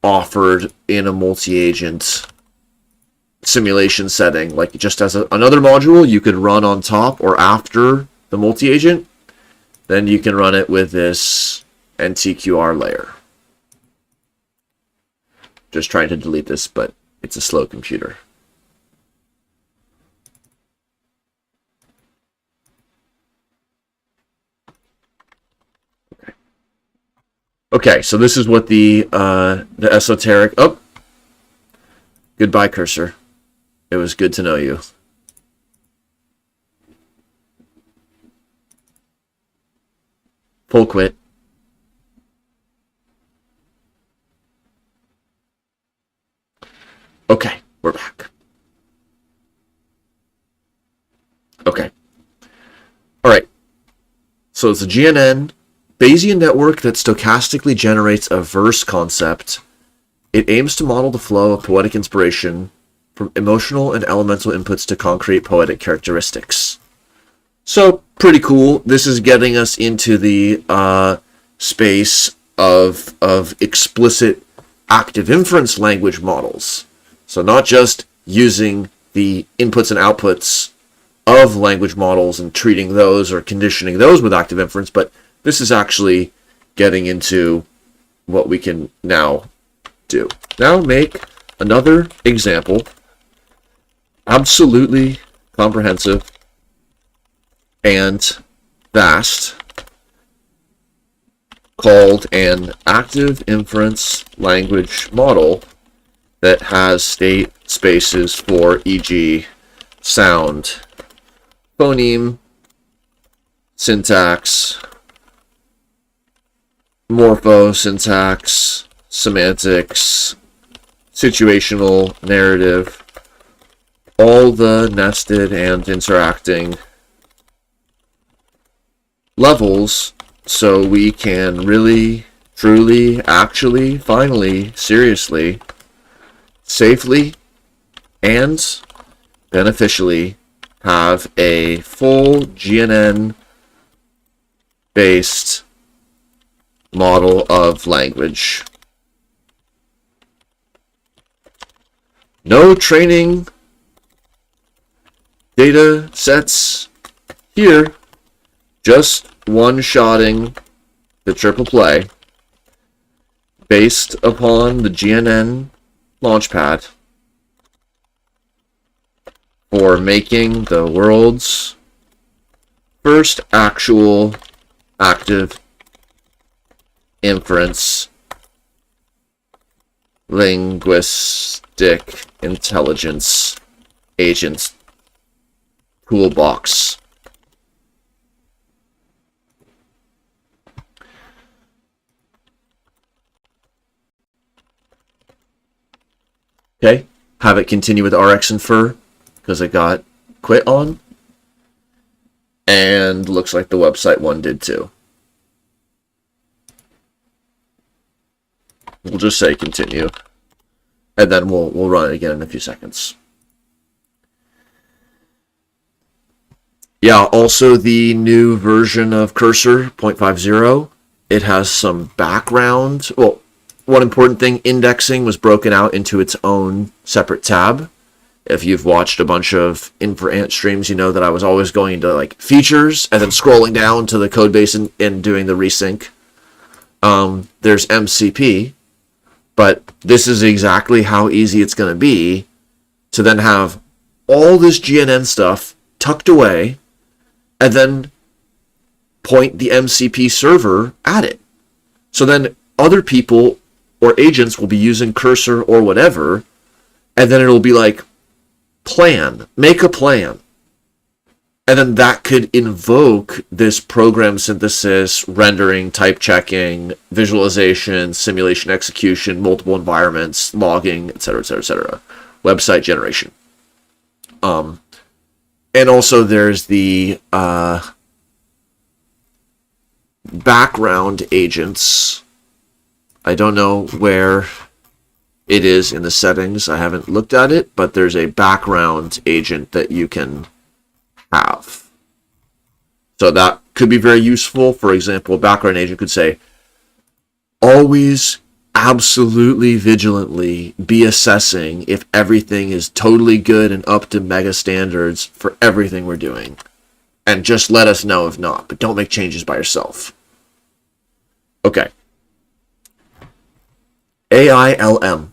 offered in a multi-agent simulation setting, like just as another module you could run on top or after the multi-agent. Then you can run it with this NTQR layer. Just trying to delete this, but it's a slow computer. Okay, so this is what the esoteric... Oh! Goodbye, cursor. It was good to know you. Full quit. Okay, we're back. Okay. Alright. So it's a GNN Bayesian network that stochastically generates a verse concept. It aims to model the flow of poetic inspiration from emotional and elemental inputs to concrete poetic characteristics. So, pretty cool. This is getting us into the space of explicit active inference language models. So not just using the inputs and outputs of language models and treating those or conditioning those with active inference, but this is actually getting into what we can now do. Now make another example, absolutely comprehensive and vast, called an active inference language model that has state spaces for, e.g., sound, phoneme, syntax, morpho, syntax, semantics, situational, narrative, all the nested and interacting levels, so we can really, truly, actually, finally, seriously, safely, and beneficially have a full GNN-based model of language. No training data sets here, just one-shotting the triple play based upon the GNN Launchpad for making the world's first actual active inference linguistic intelligence agent toolbox. Okay, have it continue with RxInfer because it got quit on. And looks like the website one did too. We'll just say continue. And then we'll run it again in a few seconds. Yeah, also the new version of Cursor 0.50, it has some background. Well, one important thing, indexing was broken out into its own separate tab. If you've watched a bunch of InferAnt streams, you know that I was always going into like features and then scrolling down to the code base and doing the resync. There's MCP, but this is exactly how easy it's going to be to then have all this GNN stuff tucked away and then point the MCP server at it. So then other people or agents will be using Cursor or whatever, and then it'll be like, plan, make a plan. And then that could invoke this program synthesis, rendering, type checking, visualization, simulation execution, multiple environments, logging, etc., etc., etc. Website generation. And also there's the background agents. I don't know where it is in the settings. I haven't looked at it, but there's a background agent that you can have. So that could be very useful. For example, a background agent could say, always absolutely vigilantly be assessing if everything is totally good and up to mega standards for everything we're doing. And just let us know if not, but don't make changes by yourself. Okay. AILM.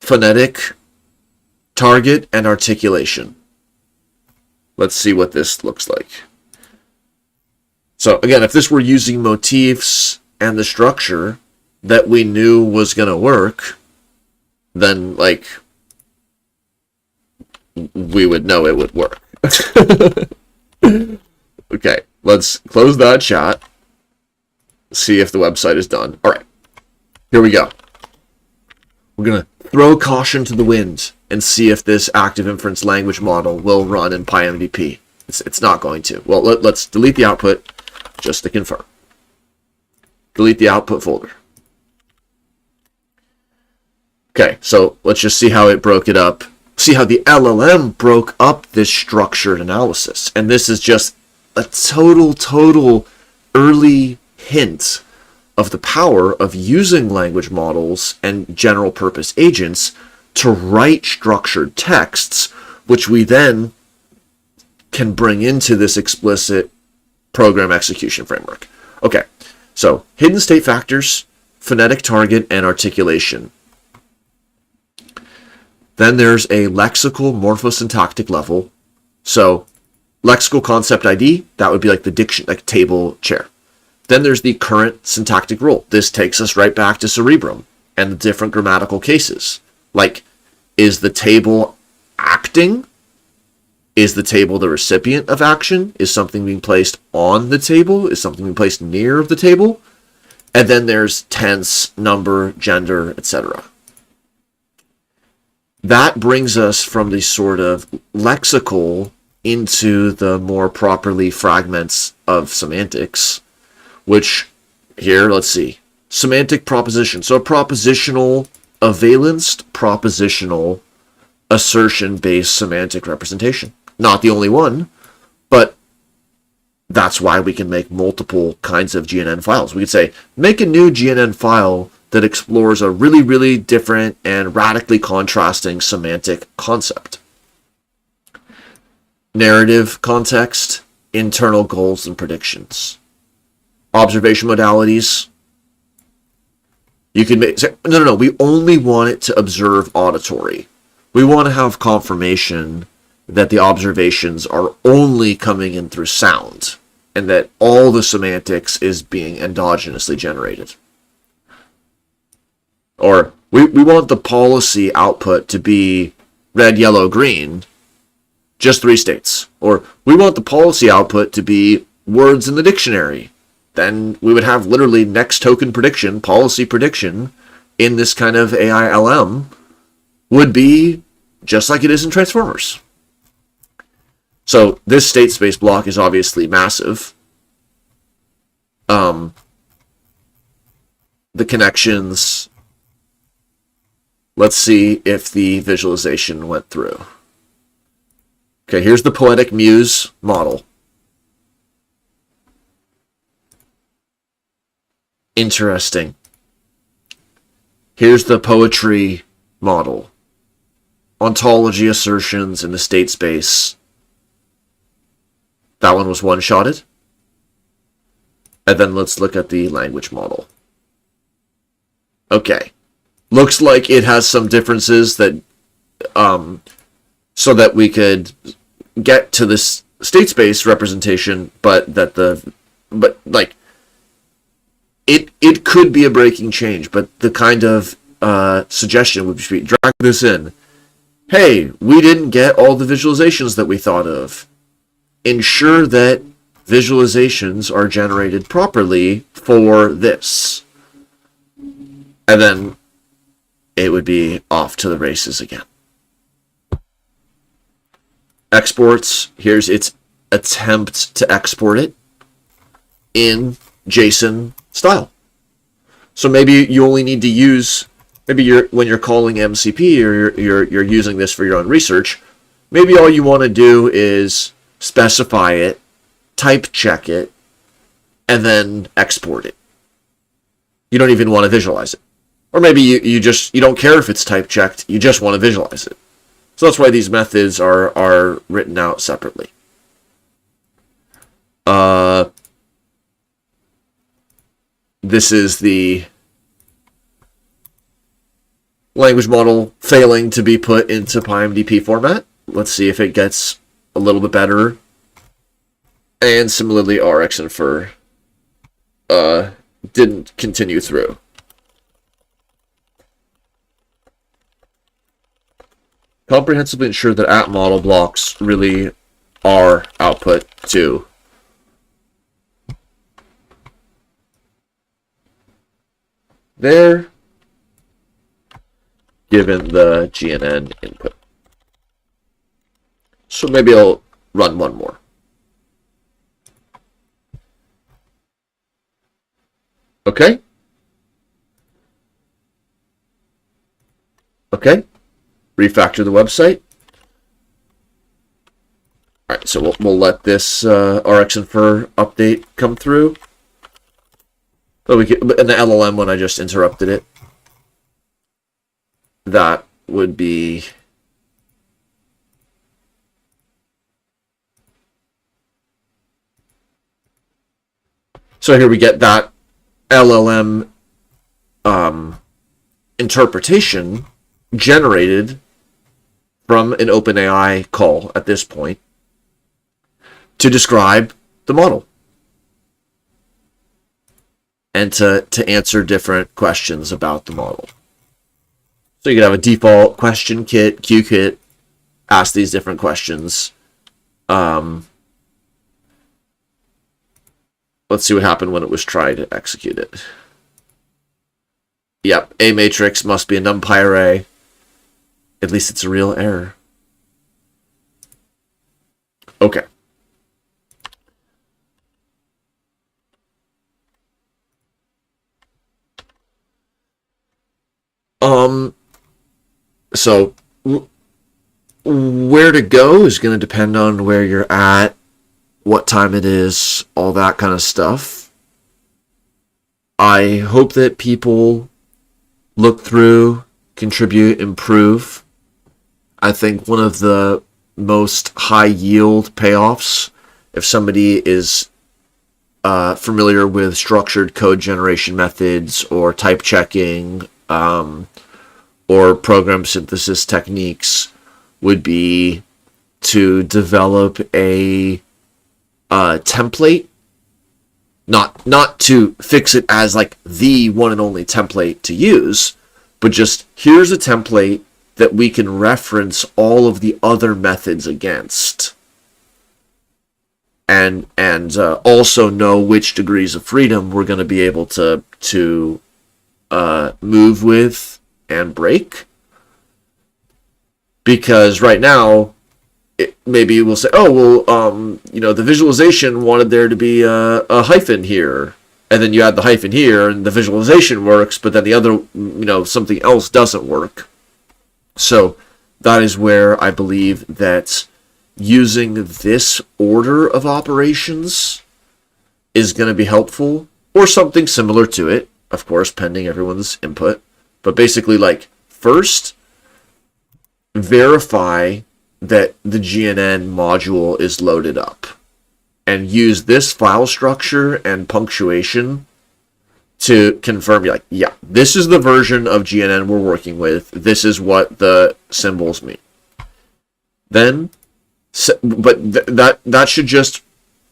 Phonetic, target, and articulation. Let's see what this looks like. So again, if this were using motifs and the structure that we knew was going to work, then like we would know it would work. Okay, let's close that chat. See if the website is done. All right, here we go. We're going to throw caution to the wind and see if this active inference language model will run in PyMVP. It's not going to. Well, let's delete the output just to confirm. Delete the output folder. Okay, so let's just see how it broke it up. See how the LLM broke up this structured analysis. And this is just a total early hint of the power of using language models and general purpose agents to write structured texts, which we then can bring into this explicit program execution framework. Okay, so hidden state factors, phonetic target, and articulation. Then there's a lexical morphosyntactic level. So lexical concept ID, that would be like the diction, like table chair. Then there's the current syntactic rule. This takes us right back to Cerebrum and the different grammatical cases. Like, is the table acting? Is the table the recipient of action? Is something being placed on the table? Is something being placed near the table? And then there's tense, number, gender, etc. That brings us from the sort of lexical into the more properly fragments of semantics, which here, let's see, semantic proposition. So a propositional, a valenced propositional assertion-based semantic representation. Not the only one, but that's why we can make multiple kinds of GNN files. We could say, make a new GNN file that explores a really, really different and radically contrasting semantic concept. Narrative context, internal goals and predictions. Observation modalities. You can make, no, we only want it to observe auditory. We want to have confirmation that the observations are only coming in through sound, and that all the semantics is being endogenously generated. Or we want the policy output to be red, yellow, green, just 3 states. Or we want the policy output to be words in the dictionary. Then we would have literally next token prediction, policy prediction, in this kind of AI LM would be just like it is in Transformers. So this state space block is obviously massive. The connections, let's see if the visualization went through. Okay, here's the Poetic Muse model. Interesting. Here's the poetry model. Ontology assertions in the state space. That one was one-shotted. And then let's look at the language model. Okay. Looks like it has some differences that so that we could get to this state space representation, but it could be a breaking change, but the kind of suggestion would be drag this in. Hey, we didn't get all the visualizations that we thought of. Ensure that visualizations are generated properly for this. And then it would be off to the races again. Exports, here's its attempt to export it in JSON style. So maybe you only need to use, when you're calling MCP or you're using this for your own research, maybe all you want to do is specify it, type check it, and then export it. You don't even want to visualize it. Or maybe you don't care if it's type checked, you just want to visualize it. So that's why these methods are written out separately. This is the language model failing to be put into PyMDP format. Let's see if it gets a little bit better. And similarly, RxInfer didn't continue through. Comprehensively ensure that app model blocks really are output to there, given the GNN input. So maybe I'll run one more. Okay. Okay. Refactor the website. All right, so we'll let this RxInfer update come through. But in the LLM, when I just interrupted it, that would be so here we get that LLM interpretation generated from an OpenAI call at this point to describe the model and to answer different questions about the model. So you could have a default question kit, Q kit, ask these different questions. Let's see what happened when it was tried to execute it. Yep, A matrix must be a NumPy array. At least it's a real error. Okay. So where to go is going to depend on where you're at, what time it is, all that kind of stuff. I hope that people look through, contribute, improve. I think one of the most high yield payoffs, if somebody is familiar with structured code generation methods or type checking or program synthesis techniques, would be to develop a template, not to fix it as like the one and only template to use, but just here's a template that we can reference all of the other methods against, and also know which degrees of freedom we're going to be able to move with and break. Because right now, maybe we'll say, oh, well, the visualization wanted there to be a hyphen here, and then you add the hyphen here, and the visualization works, but then the other, something else doesn't work. So that is where I believe that using this order of operations is going to be helpful, or something similar to it, of course, pending everyone's input. But basically, like, first, verify that the GNN module is loaded up, and use this file structure and punctuation to confirm, like, yeah, this is the version of GNN we're working with. This is what the symbols mean. Then, but that should just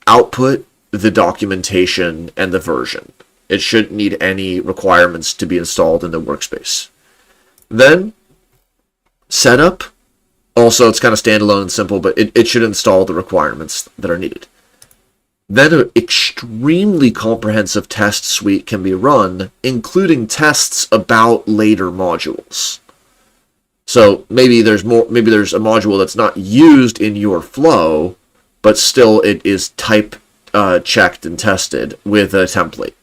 output the documentation and the version. It shouldn't need any requirements to be installed in the workspace. Then, setup. Also, it's kind of standalone and simple, but it should install the requirements that are needed. Then an extremely comprehensive test suite can be run, including tests about later modules. So maybe there's a module that's not used in your flow, but still it is type checked and tested with a template.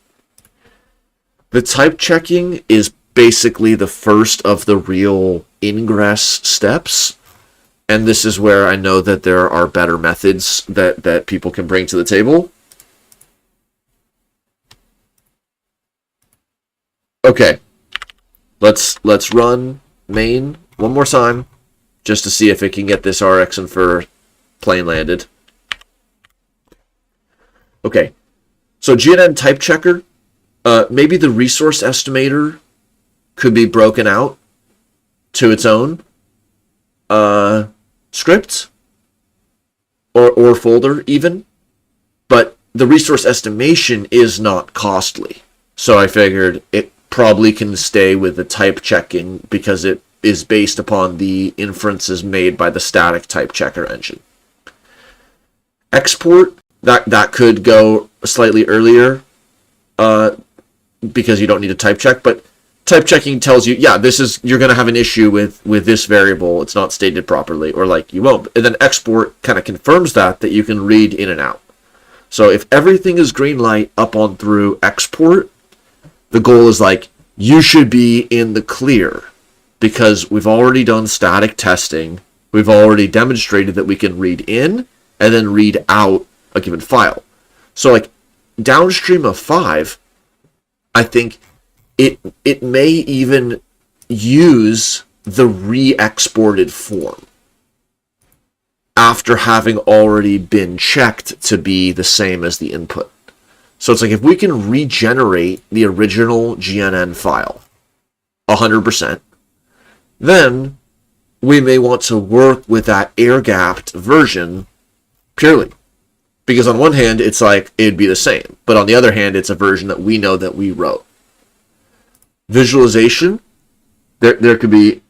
The type checking is basically the first of the real ingress steps. And this is where I know that there are better methods that people can bring to the table. Okay, let's run main one more time, just to see if it can get this RxInfer plane landed. Okay, so GNN type checker, maybe the resource estimator could be broken out to its own script or folder even, but the resource estimation is not costly. So I figured it probably can stay with the type checking because it is based upon the inferences made by the static type checker engine. Export, that could go slightly earlier because you don't need a type check, but type checking tells you, yeah, you're going to have an issue with this variable. It's not stated properly, or like you won't. And then export kind of confirms that you can read in and out. So if everything is green light up on through export, the goal is like, you should be in the clear because we've already done static testing. We've already demonstrated that we can read in and then read out a given file. So like downstream of 5, I think it may even use the re-exported form after having already been checked to be the same as the input. So it's like if we can regenerate the original GNN file 100%, then we may want to work with that air-gapped version purely. Because on one hand, it's like it'd be the same, but on the other hand, it's a version that we know that we wrote. Visualization, there could be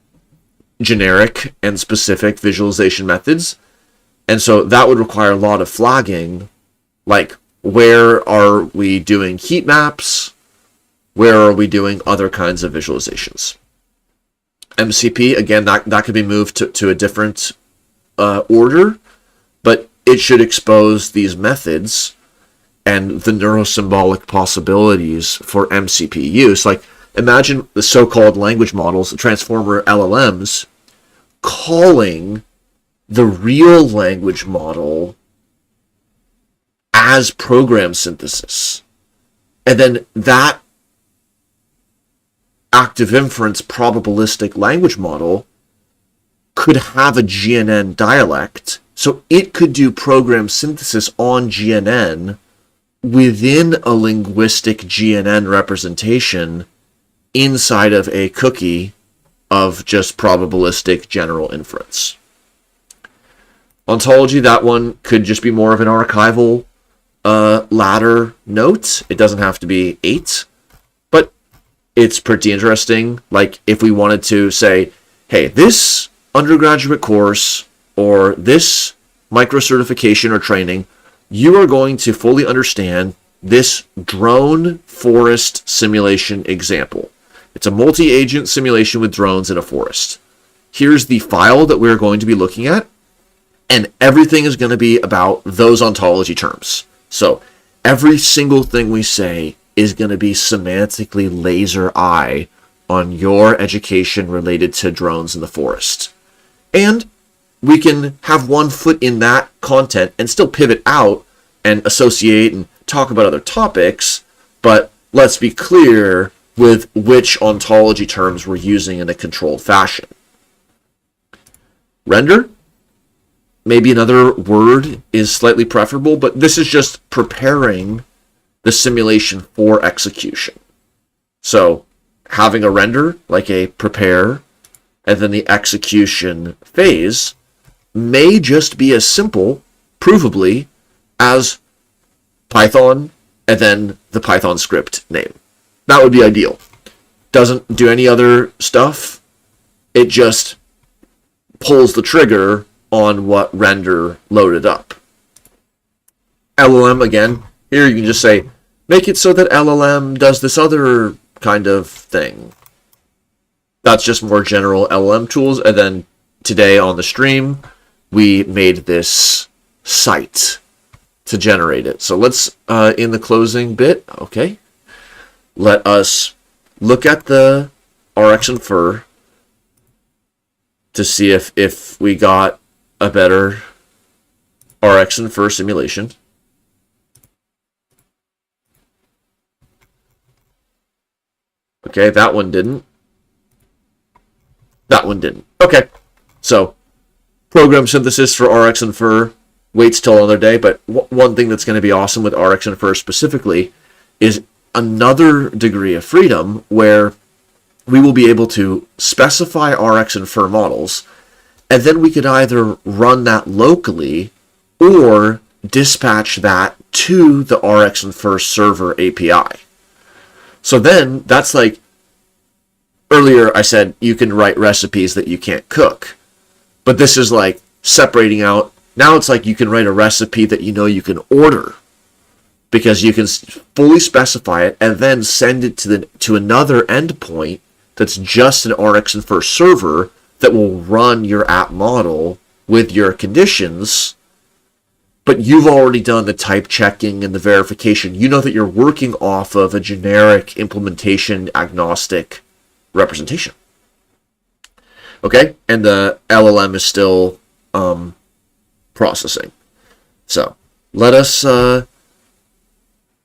generic and specific visualization methods, and so that would require a lot of flagging, like where are we doing heat maps, where are we doing other kinds of visualizations. MCP, again, that could be moved to a different order, but it should expose these methods and the neurosymbolic possibilities for MCP use. Like, imagine the so-called language models, the transformer LLMs, calling the real language model as program synthesis. And then that active inference probabilistic language model could have a GNN dialect, so it could do program synthesis on GNN within a linguistic GNN representation inside of a cookie of just probabilistic general inference. Ontology, that one could just be more of an archival ladder note. It doesn't have to be 8, but it's pretty interesting. Like if we wanted to say, hey, this undergraduate course or this micro certification or training, you are going to fully understand this drone forest simulation example. It's a multi-agent simulation with drones in a forest. Here's the file that we're going to be looking at, and everything is going to be about those ontology terms. So every single thing we say is going to be semantically laser eye on your education related to drones in the forest. And we can have one foot in that content and still pivot out and associate and talk about other topics, but let's be clear with which ontology terms we're using in a controlled fashion. Render, maybe another word is slightly preferable, but this is just preparing the simulation for execution. So having a render, like a prepare, and then the execution phase may just be as simple, provably, as Python and then the Python script name. That would be ideal. Doesn't do any other stuff. It just pulls the trigger on what render loaded up. LLM, again, here you can just say, make it so that LLM does this other kind of thing. That's just more general LLM tools. And then today on the stream, we made this site to generate it. So let's, in the closing bit, okay, let us look at the RxInfer to see if we got a better RxInfer simulation. Okay, that one didn't. That one didn't. Okay, so program synthesis for RxInfer waits till another day, but one thing that's going to be awesome with RxInfer specifically is another degree of freedom where we will be able to specify RxInfer models, and then we could either run that locally or dispatch that to the RxInfer server API. So then that's like, earlier I said you can write recipes that you can't cook, but this is like separating out. Now it's like you can write a recipe that you know you can order, because you can fully specify it and then send it to another endpoint that's just an RxInfer server that will run your app model with your conditions, but you've already done the type checking and the verification. You know that you're working off of a generic implementation agnostic representation. Okay, and the LLM is still processing. So let us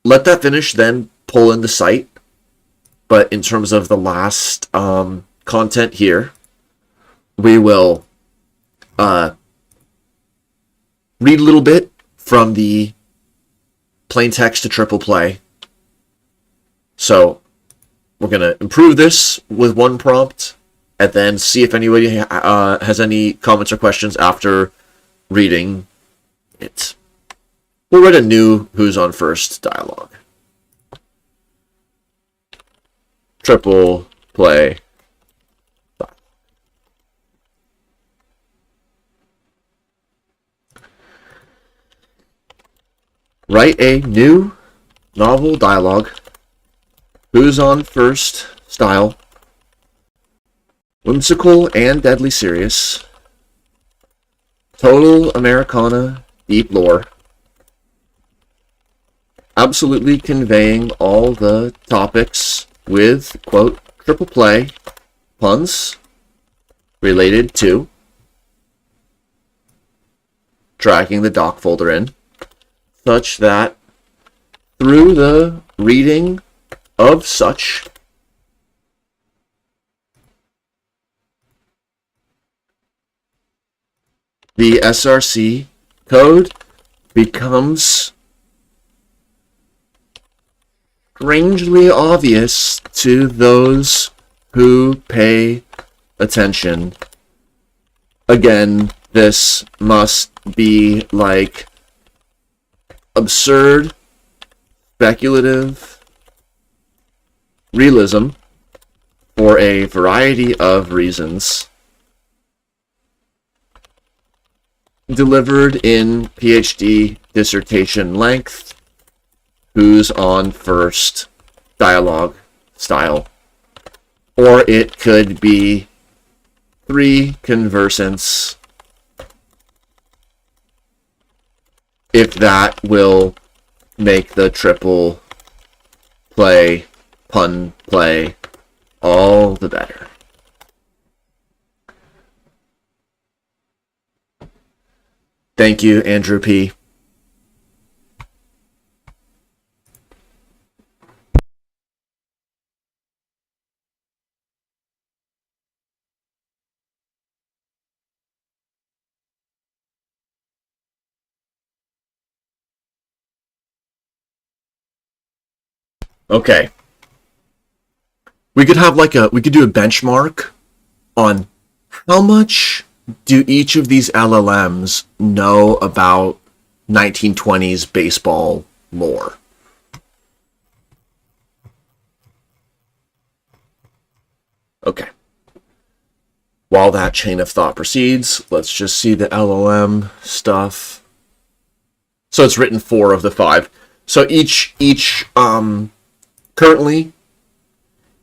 let that finish, then pull in the site. But in terms of the last content here, we will read a little bit from the plaintext to triple play. So we're going to improve this with one prompt and then see if anybody has any comments or questions after reading it. We'll write a new Who's On First dialogue. Triple play. Write a new novel dialogue. Who's on first style. Whimsical and deadly serious. Total Americana deep lore. Absolutely conveying all the topics with, quote, triple play puns related to dragging the doc folder in, such that through the reading of such, the SRC code becomes strangely obvious to those who pay attention. Again, this must be like absurd, speculative realism for a variety of reasons, delivered in PhD dissertation length, who's on first dialogue style. Or it could be 3 conversants, if that will make the triple play, pun play, all the better. Thank you, Andrew P. Okay. We could have we could do a benchmark on how much do each of these LLMs know about 1920s baseball lore. Okay. While that chain of thought proceeds, let's just see the LLM stuff. So it's written 4 of the 5. So each currently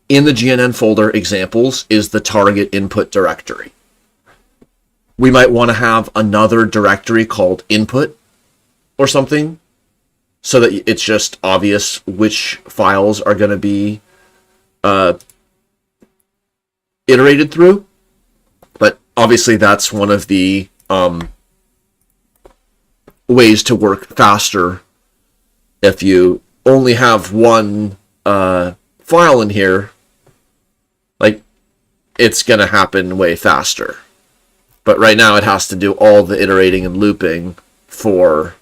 in the GNN folder examples is the target input directory. We might want to have another directory called input or something so that it's just obvious which files are going to be iterated through. But obviously that's one of the ways to work faster. If you only have one file in here, like, it's going to happen way faster. But right now it has to do all the iterating and looping for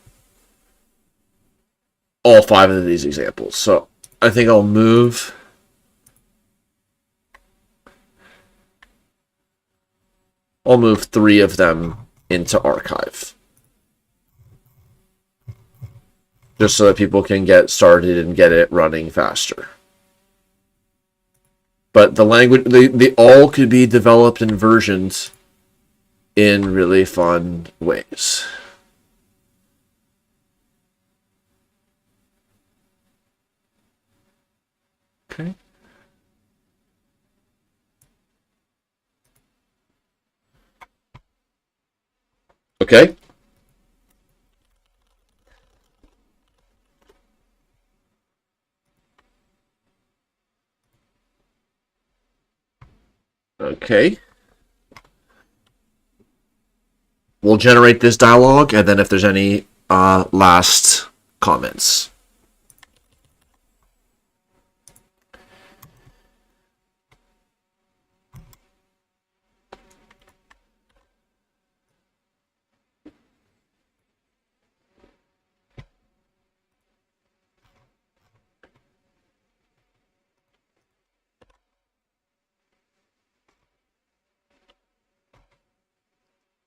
all 5 of these examples. So I think I'll move I'll move 3 of them into archive, just so that people can get started and get it running faster. But the language, they all could be developed in versions in really fun ways. Okay. Okay. Okay. We'll generate this dialogue, and then if there's any last comments.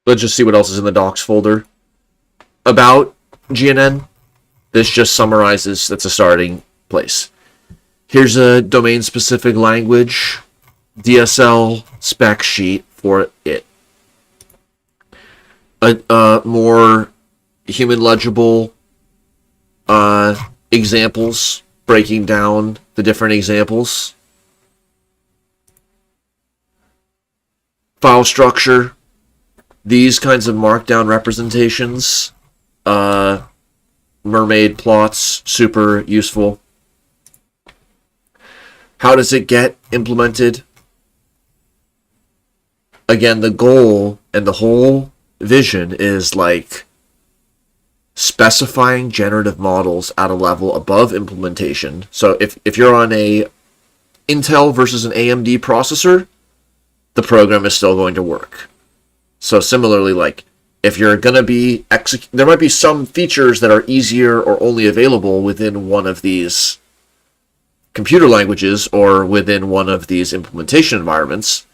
Let's just see what else is in the docs folder about GNN. This just summarizes, that's a starting place. Here's a domain-specific language DSL spec sheet for it. A more human legible examples, breaking down the different examples. File structure. These kinds of markdown representations, mermaid plots, super useful. How does it get implemented? Again, the goal and the whole vision is like specifying generative models at a level above implementation. So if you're on a Intel versus an AMD processor, the program is still going to work. So similarly, like, if you're going to be there might be some features that are easier or only available within one of these computer languages or within one of these implementation environments.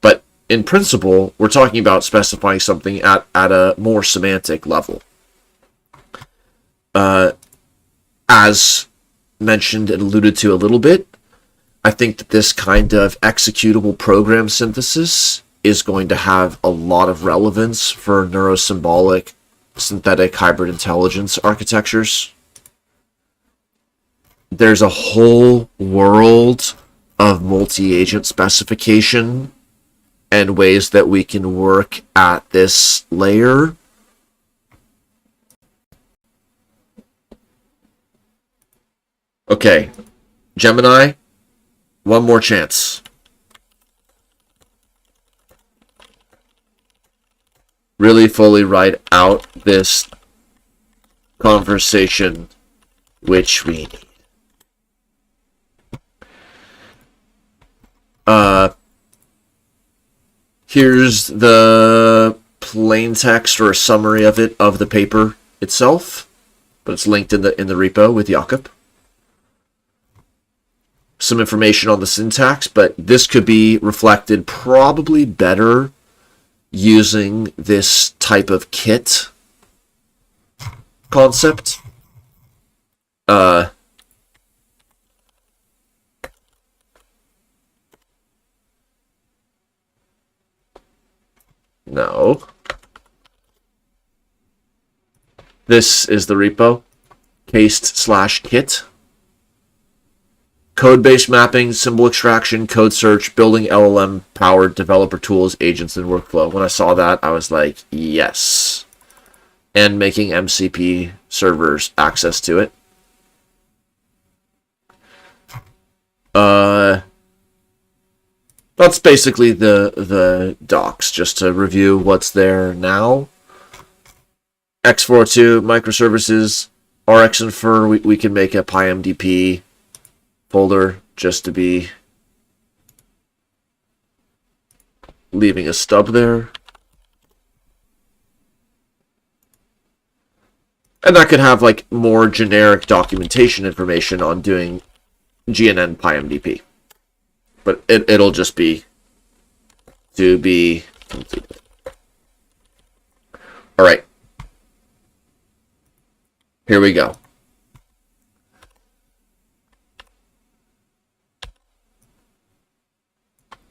But in principle, we're talking about specifying something at a more semantic level. As mentioned and alluded to a little bit, I think that this kind of executable program synthesis is going to have a lot of relevance for neurosymbolic synthetic hybrid intelligence architectures. There's a whole world of multi-agent specification and ways that we can work at this layer. Okay, Gemini, one more chance. Really fully write out this conversation which we need. Here's the plain text or a summary of it, of the paper itself, but it's linked in the repo with Jakob. Some information on the syntax, but this could be reflected probably better using this type of kit concept. No. This is the repo. Cased/kit. Code-based mapping, symbol extraction, code search, building LLM-powered developer tools, agents, and workflow. When I saw that, I was like, yes. And making MCP servers access to it. That's basically the docs, just to review what's there now. X402, microservices, RxInfer, we can make a PyMDP folder just to be leaving a stub there. And that could have like more generic documentation information on doing GNN PyMDP. But it'll just be to be completed. All right. Here we go.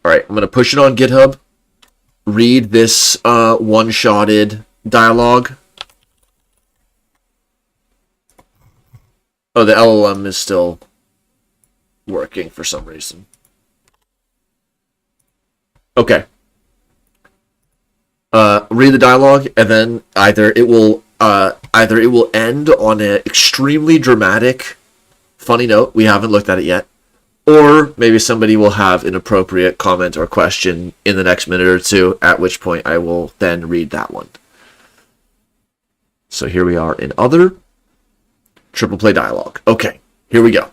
All right, I'm going to push it on GitHub, read this one-shotted dialogue. Oh, the LLM is still working for some reason. Okay. Read the dialogue, and then either it will end on an extremely dramatic, funny note. We haven't looked at it yet. Or maybe somebody will have an appropriate comment or question in the next minute or two, at which point I will then read that one. So here we are in other triple play dialogue. Okay, here we go.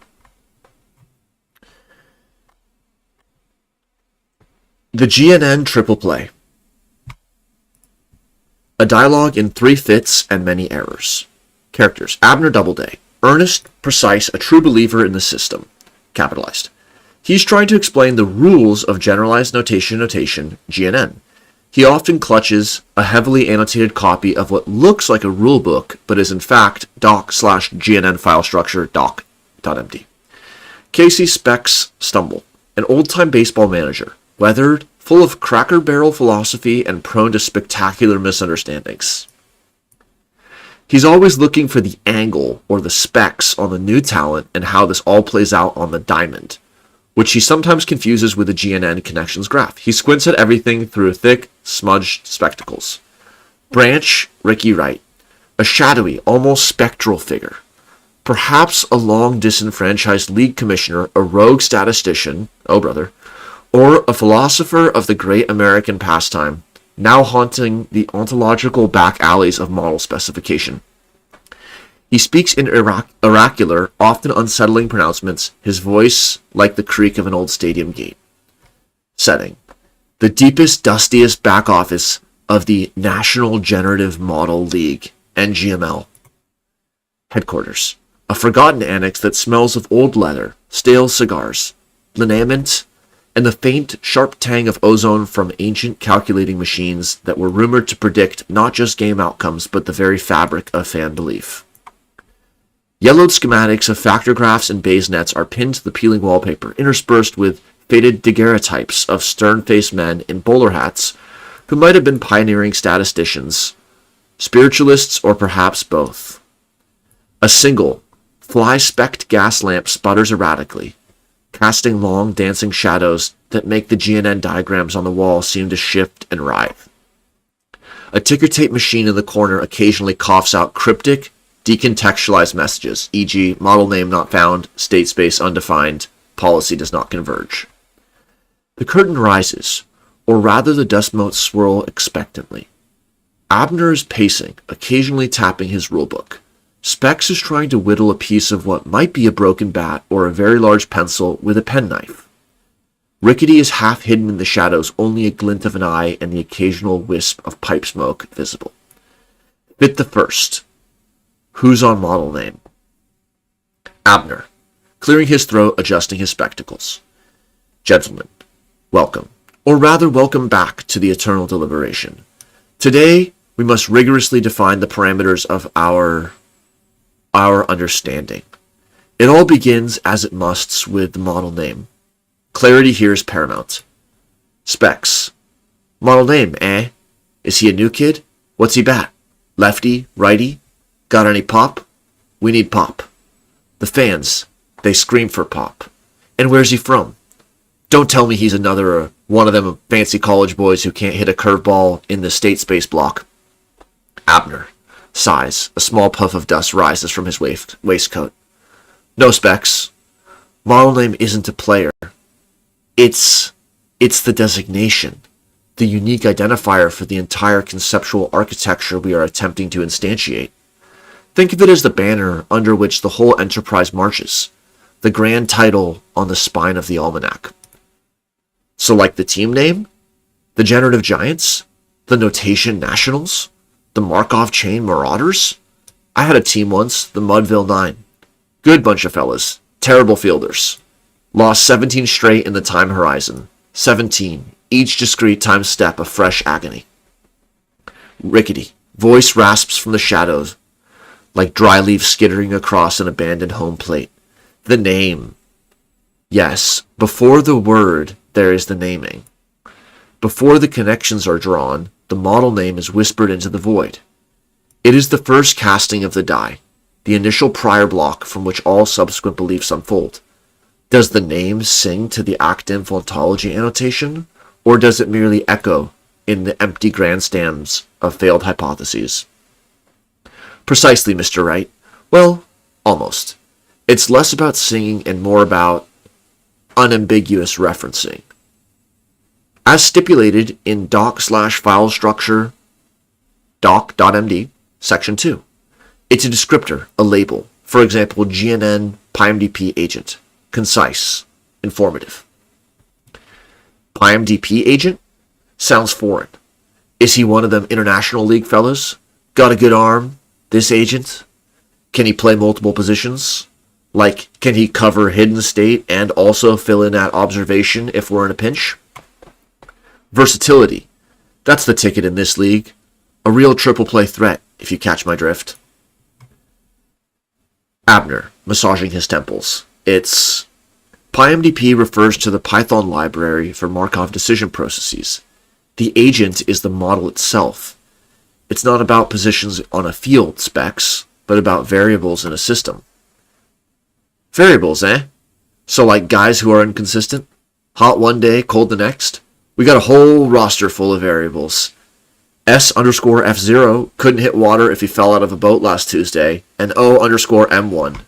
The GNN triple play. A dialogue in 3 fits and many errors. Characters: Abner Doubleday, earnest, precise, a true believer in the system. Capitalized. He's trying to explain the rules of generalized notation, GNN. He often clutches a heavily annotated copy of what looks like a rulebook, but is in fact doc/GNN file structure doc.md. Casey Specs Stumble, an old-time baseball manager, weathered, full of cracker barrel philosophy and prone to spectacular misunderstandings. He's always looking for the angle or the specs on the new talent and how this all plays out on the diamond, which he sometimes confuses with the GNN connections graph. He squints at everything through thick, smudged spectacles. Branch, Ricky Wright, a shadowy, almost spectral figure. Perhaps a long disenfranchised league commissioner, a rogue statistician, oh brother, or a philosopher of the great American pastime, now haunting the ontological back alleys of model specification. He speaks in oracular, often unsettling pronouncements, his voice like the creak of an old stadium gate. Setting: the deepest, dustiest back office of the National Generative Model League, NGML. Headquarters. A forgotten annex that smells of old leather, stale cigars, liniment, and the faint, sharp tang of ozone from ancient calculating machines that were rumored to predict not just game outcomes, but the very fabric of fan belief. Yellowed schematics of factor graphs and Bayes nets are pinned to the peeling wallpaper, interspersed with faded daguerreotypes of stern-faced men in bowler hats who might have been pioneering statisticians, spiritualists, or perhaps both. A single, fly-specked gas lamp sputters erratically, casting long, dancing shadows that make the GNN diagrams on the wall seem to shift and writhe. A ticker tape machine in the corner occasionally coughs out cryptic, decontextualized messages, e.g., model name not found, state space undefined, policy does not converge. The curtain rises, or rather the dust motes swirl expectantly. Abner is pacing, occasionally tapping his rulebook. Specs is trying to whittle a piece of what might be a broken bat or a very large pencil with a penknife. Rickety is half hidden in the shadows, only a glint of an eye and the occasional wisp of pipe smoke visible. Bit the first. Who's on model name? Abner, clearing his throat, adjusting his spectacles. Gentlemen, welcome, or rather welcome back to the eternal deliberation. Today, we must rigorously define the parameters of our understanding. It all begins, as it musts, with the model name. Clarity here is paramount. Specs. Model name, eh? Is he a new kid? What's he bat? Lefty? Righty? Got any pop? We need pop. The fans, they scream for pop. And where's he from? Don't tell me he's another one of them fancy college boys who can't hit a curveball in the state space block. Abner sighs. A small puff of dust rises from his waistcoat. No, Specs. Model name isn't a player. It's the designation, the unique identifier for the entire conceptual architecture we are attempting to instantiate. Think of it as the banner under which the whole enterprise marches, the grand title on the spine of the almanac. So like the team name, the generative giants, the notation nationals, the Markov chain marauders? I had a team once, the Mudville 9. Good bunch of fellas, terrible fielders. Lost 17 straight in the time horizon. 17, each discrete time step of fresh agony. Rickety, voice rasps from the shadows, like dry leaves skittering across an abandoned home plate. The name. Yes, before the word, there is the naming. Before the connections are drawn, the model name is whispered into the void. It is the first casting of the die, the initial prior block from which all subsequent beliefs unfold. Does the name sing to the actinf ontology annotation, or does it merely echo in the empty grandstands of failed hypotheses? Precisely, Mr. Wright. Well, almost. It's less about singing and more about unambiguous referencing. As stipulated in doc/file structure doc.md, section 2. It's a descriptor, a label. For example, GNN PyMDP agent. Concise, informative. PyMDP agent? Sounds foreign. Is he one of them international league fellas? Got a good arm? This agent? Can he play multiple positions? Like, can he cover hidden state and also fill in at observation if we're in a pinch? Versatility. That's the ticket in this league. A real triple play threat, if you catch my drift. Abner, massaging his temples. It's... PyMDP refers to the Python library for Markov decision processes. The agent is the model itself. It's not about positions on a field, Specs, but about variables in a system. Variables, eh? So like guys who are inconsistent? Hot one day, cold the next? We got a whole roster full of variables. S_F0 couldn't hit water if he fell out of a boat last Tuesday, and O_M1.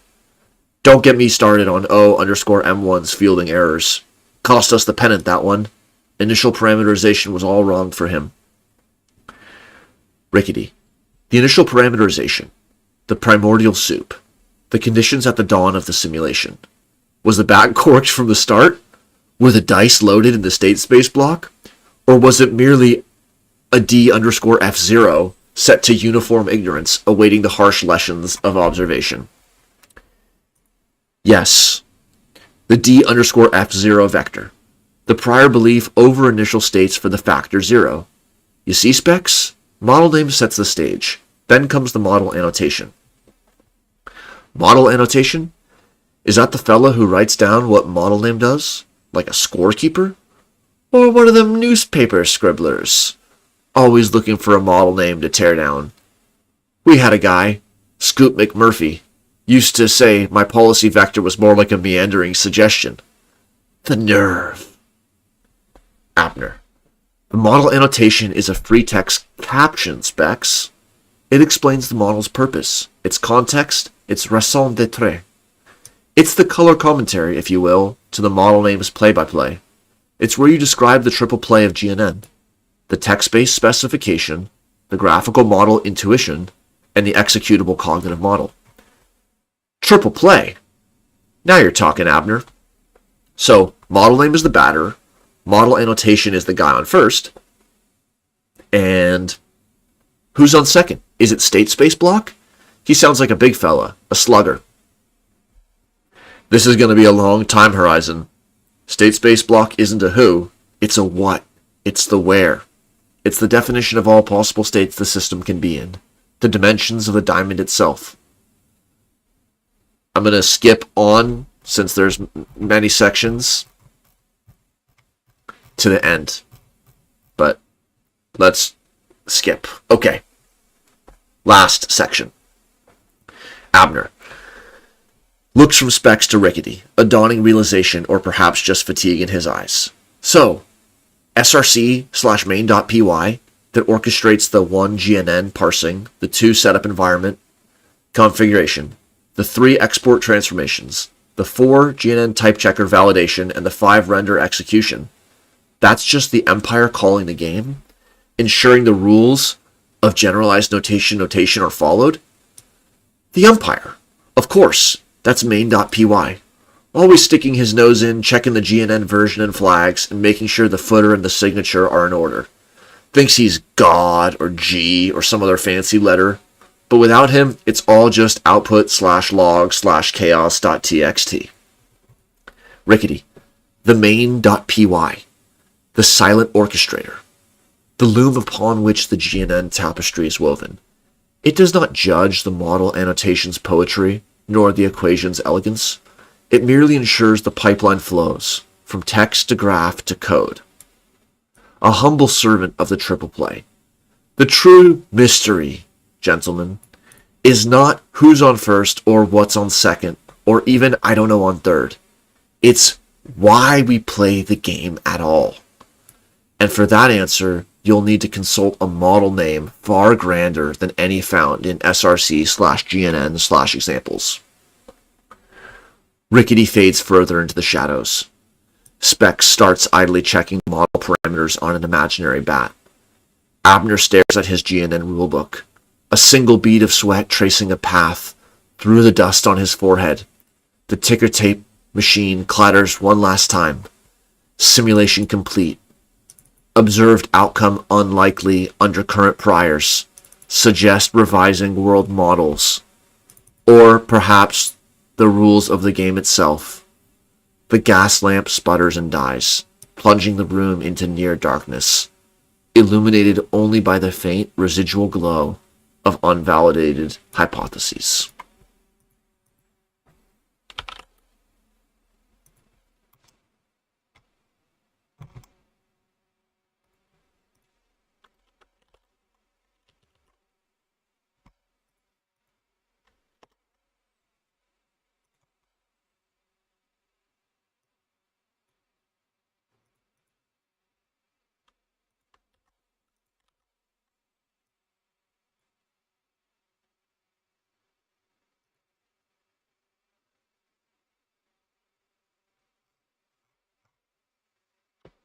Don't get me started on O_M1's fielding errors. Cost us the pennant, that one. Initial parameterization was all wrong for him. Rickety. The initial parameterization. The primordial soup. The conditions at the dawn of the simulation. Was the bag corked from the start? Were the dice loaded in the state space block? Or was it merely a D underscore F0 set to uniform ignorance, awaiting the harsh lessons of observation. Yes, the D underscore F0 vector, the prior belief over initial states for the factor 0. You see, specs? Model name sets the stage. Then comes the model annotation. Model annotation? Is that the fella who writes down what model name does? Like a scorekeeper? Or one of them newspaper scribblers? Always looking for a model name to tear down. We had a guy, Scoop McMurphy, used to say my policy vector was more like a meandering suggestion. The nerve. Abner. The model annotation is a free text caption, specs. It explains the model's purpose, its context, its raison d'etre. It's the color commentary, if you will, to the model name's play-by-play. It's where you describe the triple play of GNN, the text-based specification, the graphical model intuition, and the executable cognitive model. Triple play. Now you're talking, Abner. So, model name is the batter, model annotation is the guy on first, and who's on second? Is it state space block? He sounds like a big fella, a slugger. This is going to be a long time horizon. State space block isn't a who, it's a what. It's the where. It's the definition of all possible states the system can be in, the dimensions of the diamond itself. I'm going to skip on, since there's many sections, to the end. But let's skip. Okay. Last section. Abner. Looks from specs to rickety, a dawning realization or perhaps just fatigue in his eyes. So, src/main.py that orchestrates the 1 GNN parsing, the 2 setup environment configuration, the 3 export transformations, the 4 GNN type checker validation, and the 5 render execution. That's just the Empire calling the game, ensuring the rules of generalized notation are followed. The Empire, of course, that's main.py. Always sticking his nose in, checking the GNN version and flags, and making sure the footer and the signature are in order. Thinks he's God or G or some other fancy letter, but without him, it's all just output/log/chaos.txt. Rickety, the main.py, the silent orchestrator, the loom upon which the GNN tapestry is woven. It does not judge the model annotation's poetry, nor the equation's elegance. It merely ensures the pipeline flows, from text to graph to code. A humble servant of the triple play. The true mystery, gentlemen, is not who's on first or what's on second, or even I don't know on third. It's why we play the game at all. And for that answer, you'll need to consult a model name far grander than any found in src/gnn/examples. Rickety fades further into the shadows. Specs starts idly checking model parameters on an imaginary bat. Abner stares at his GNN rulebook, a single bead of sweat tracing a path through the dust on his forehead. The ticker tape machine clatters one last time. Simulation complete. Observed outcome unlikely under current priors. Suggest revising world models. Or perhaps the rules of the game itself. The gas lamp sputters and dies, plunging the room into near darkness, illuminated only by the faint residual glow of unvalidated hypotheses.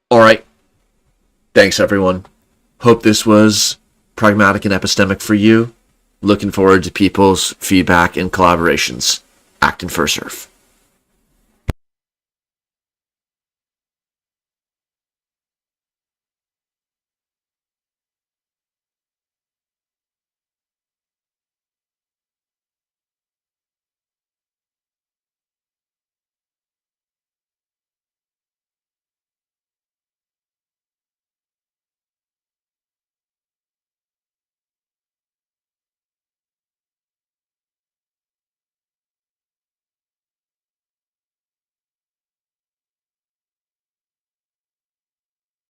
All right. Thanks, everyone. Hope this was pragmatic and epistemic for you. Looking forward to people's feedback and collaborations. Act and Fursurf.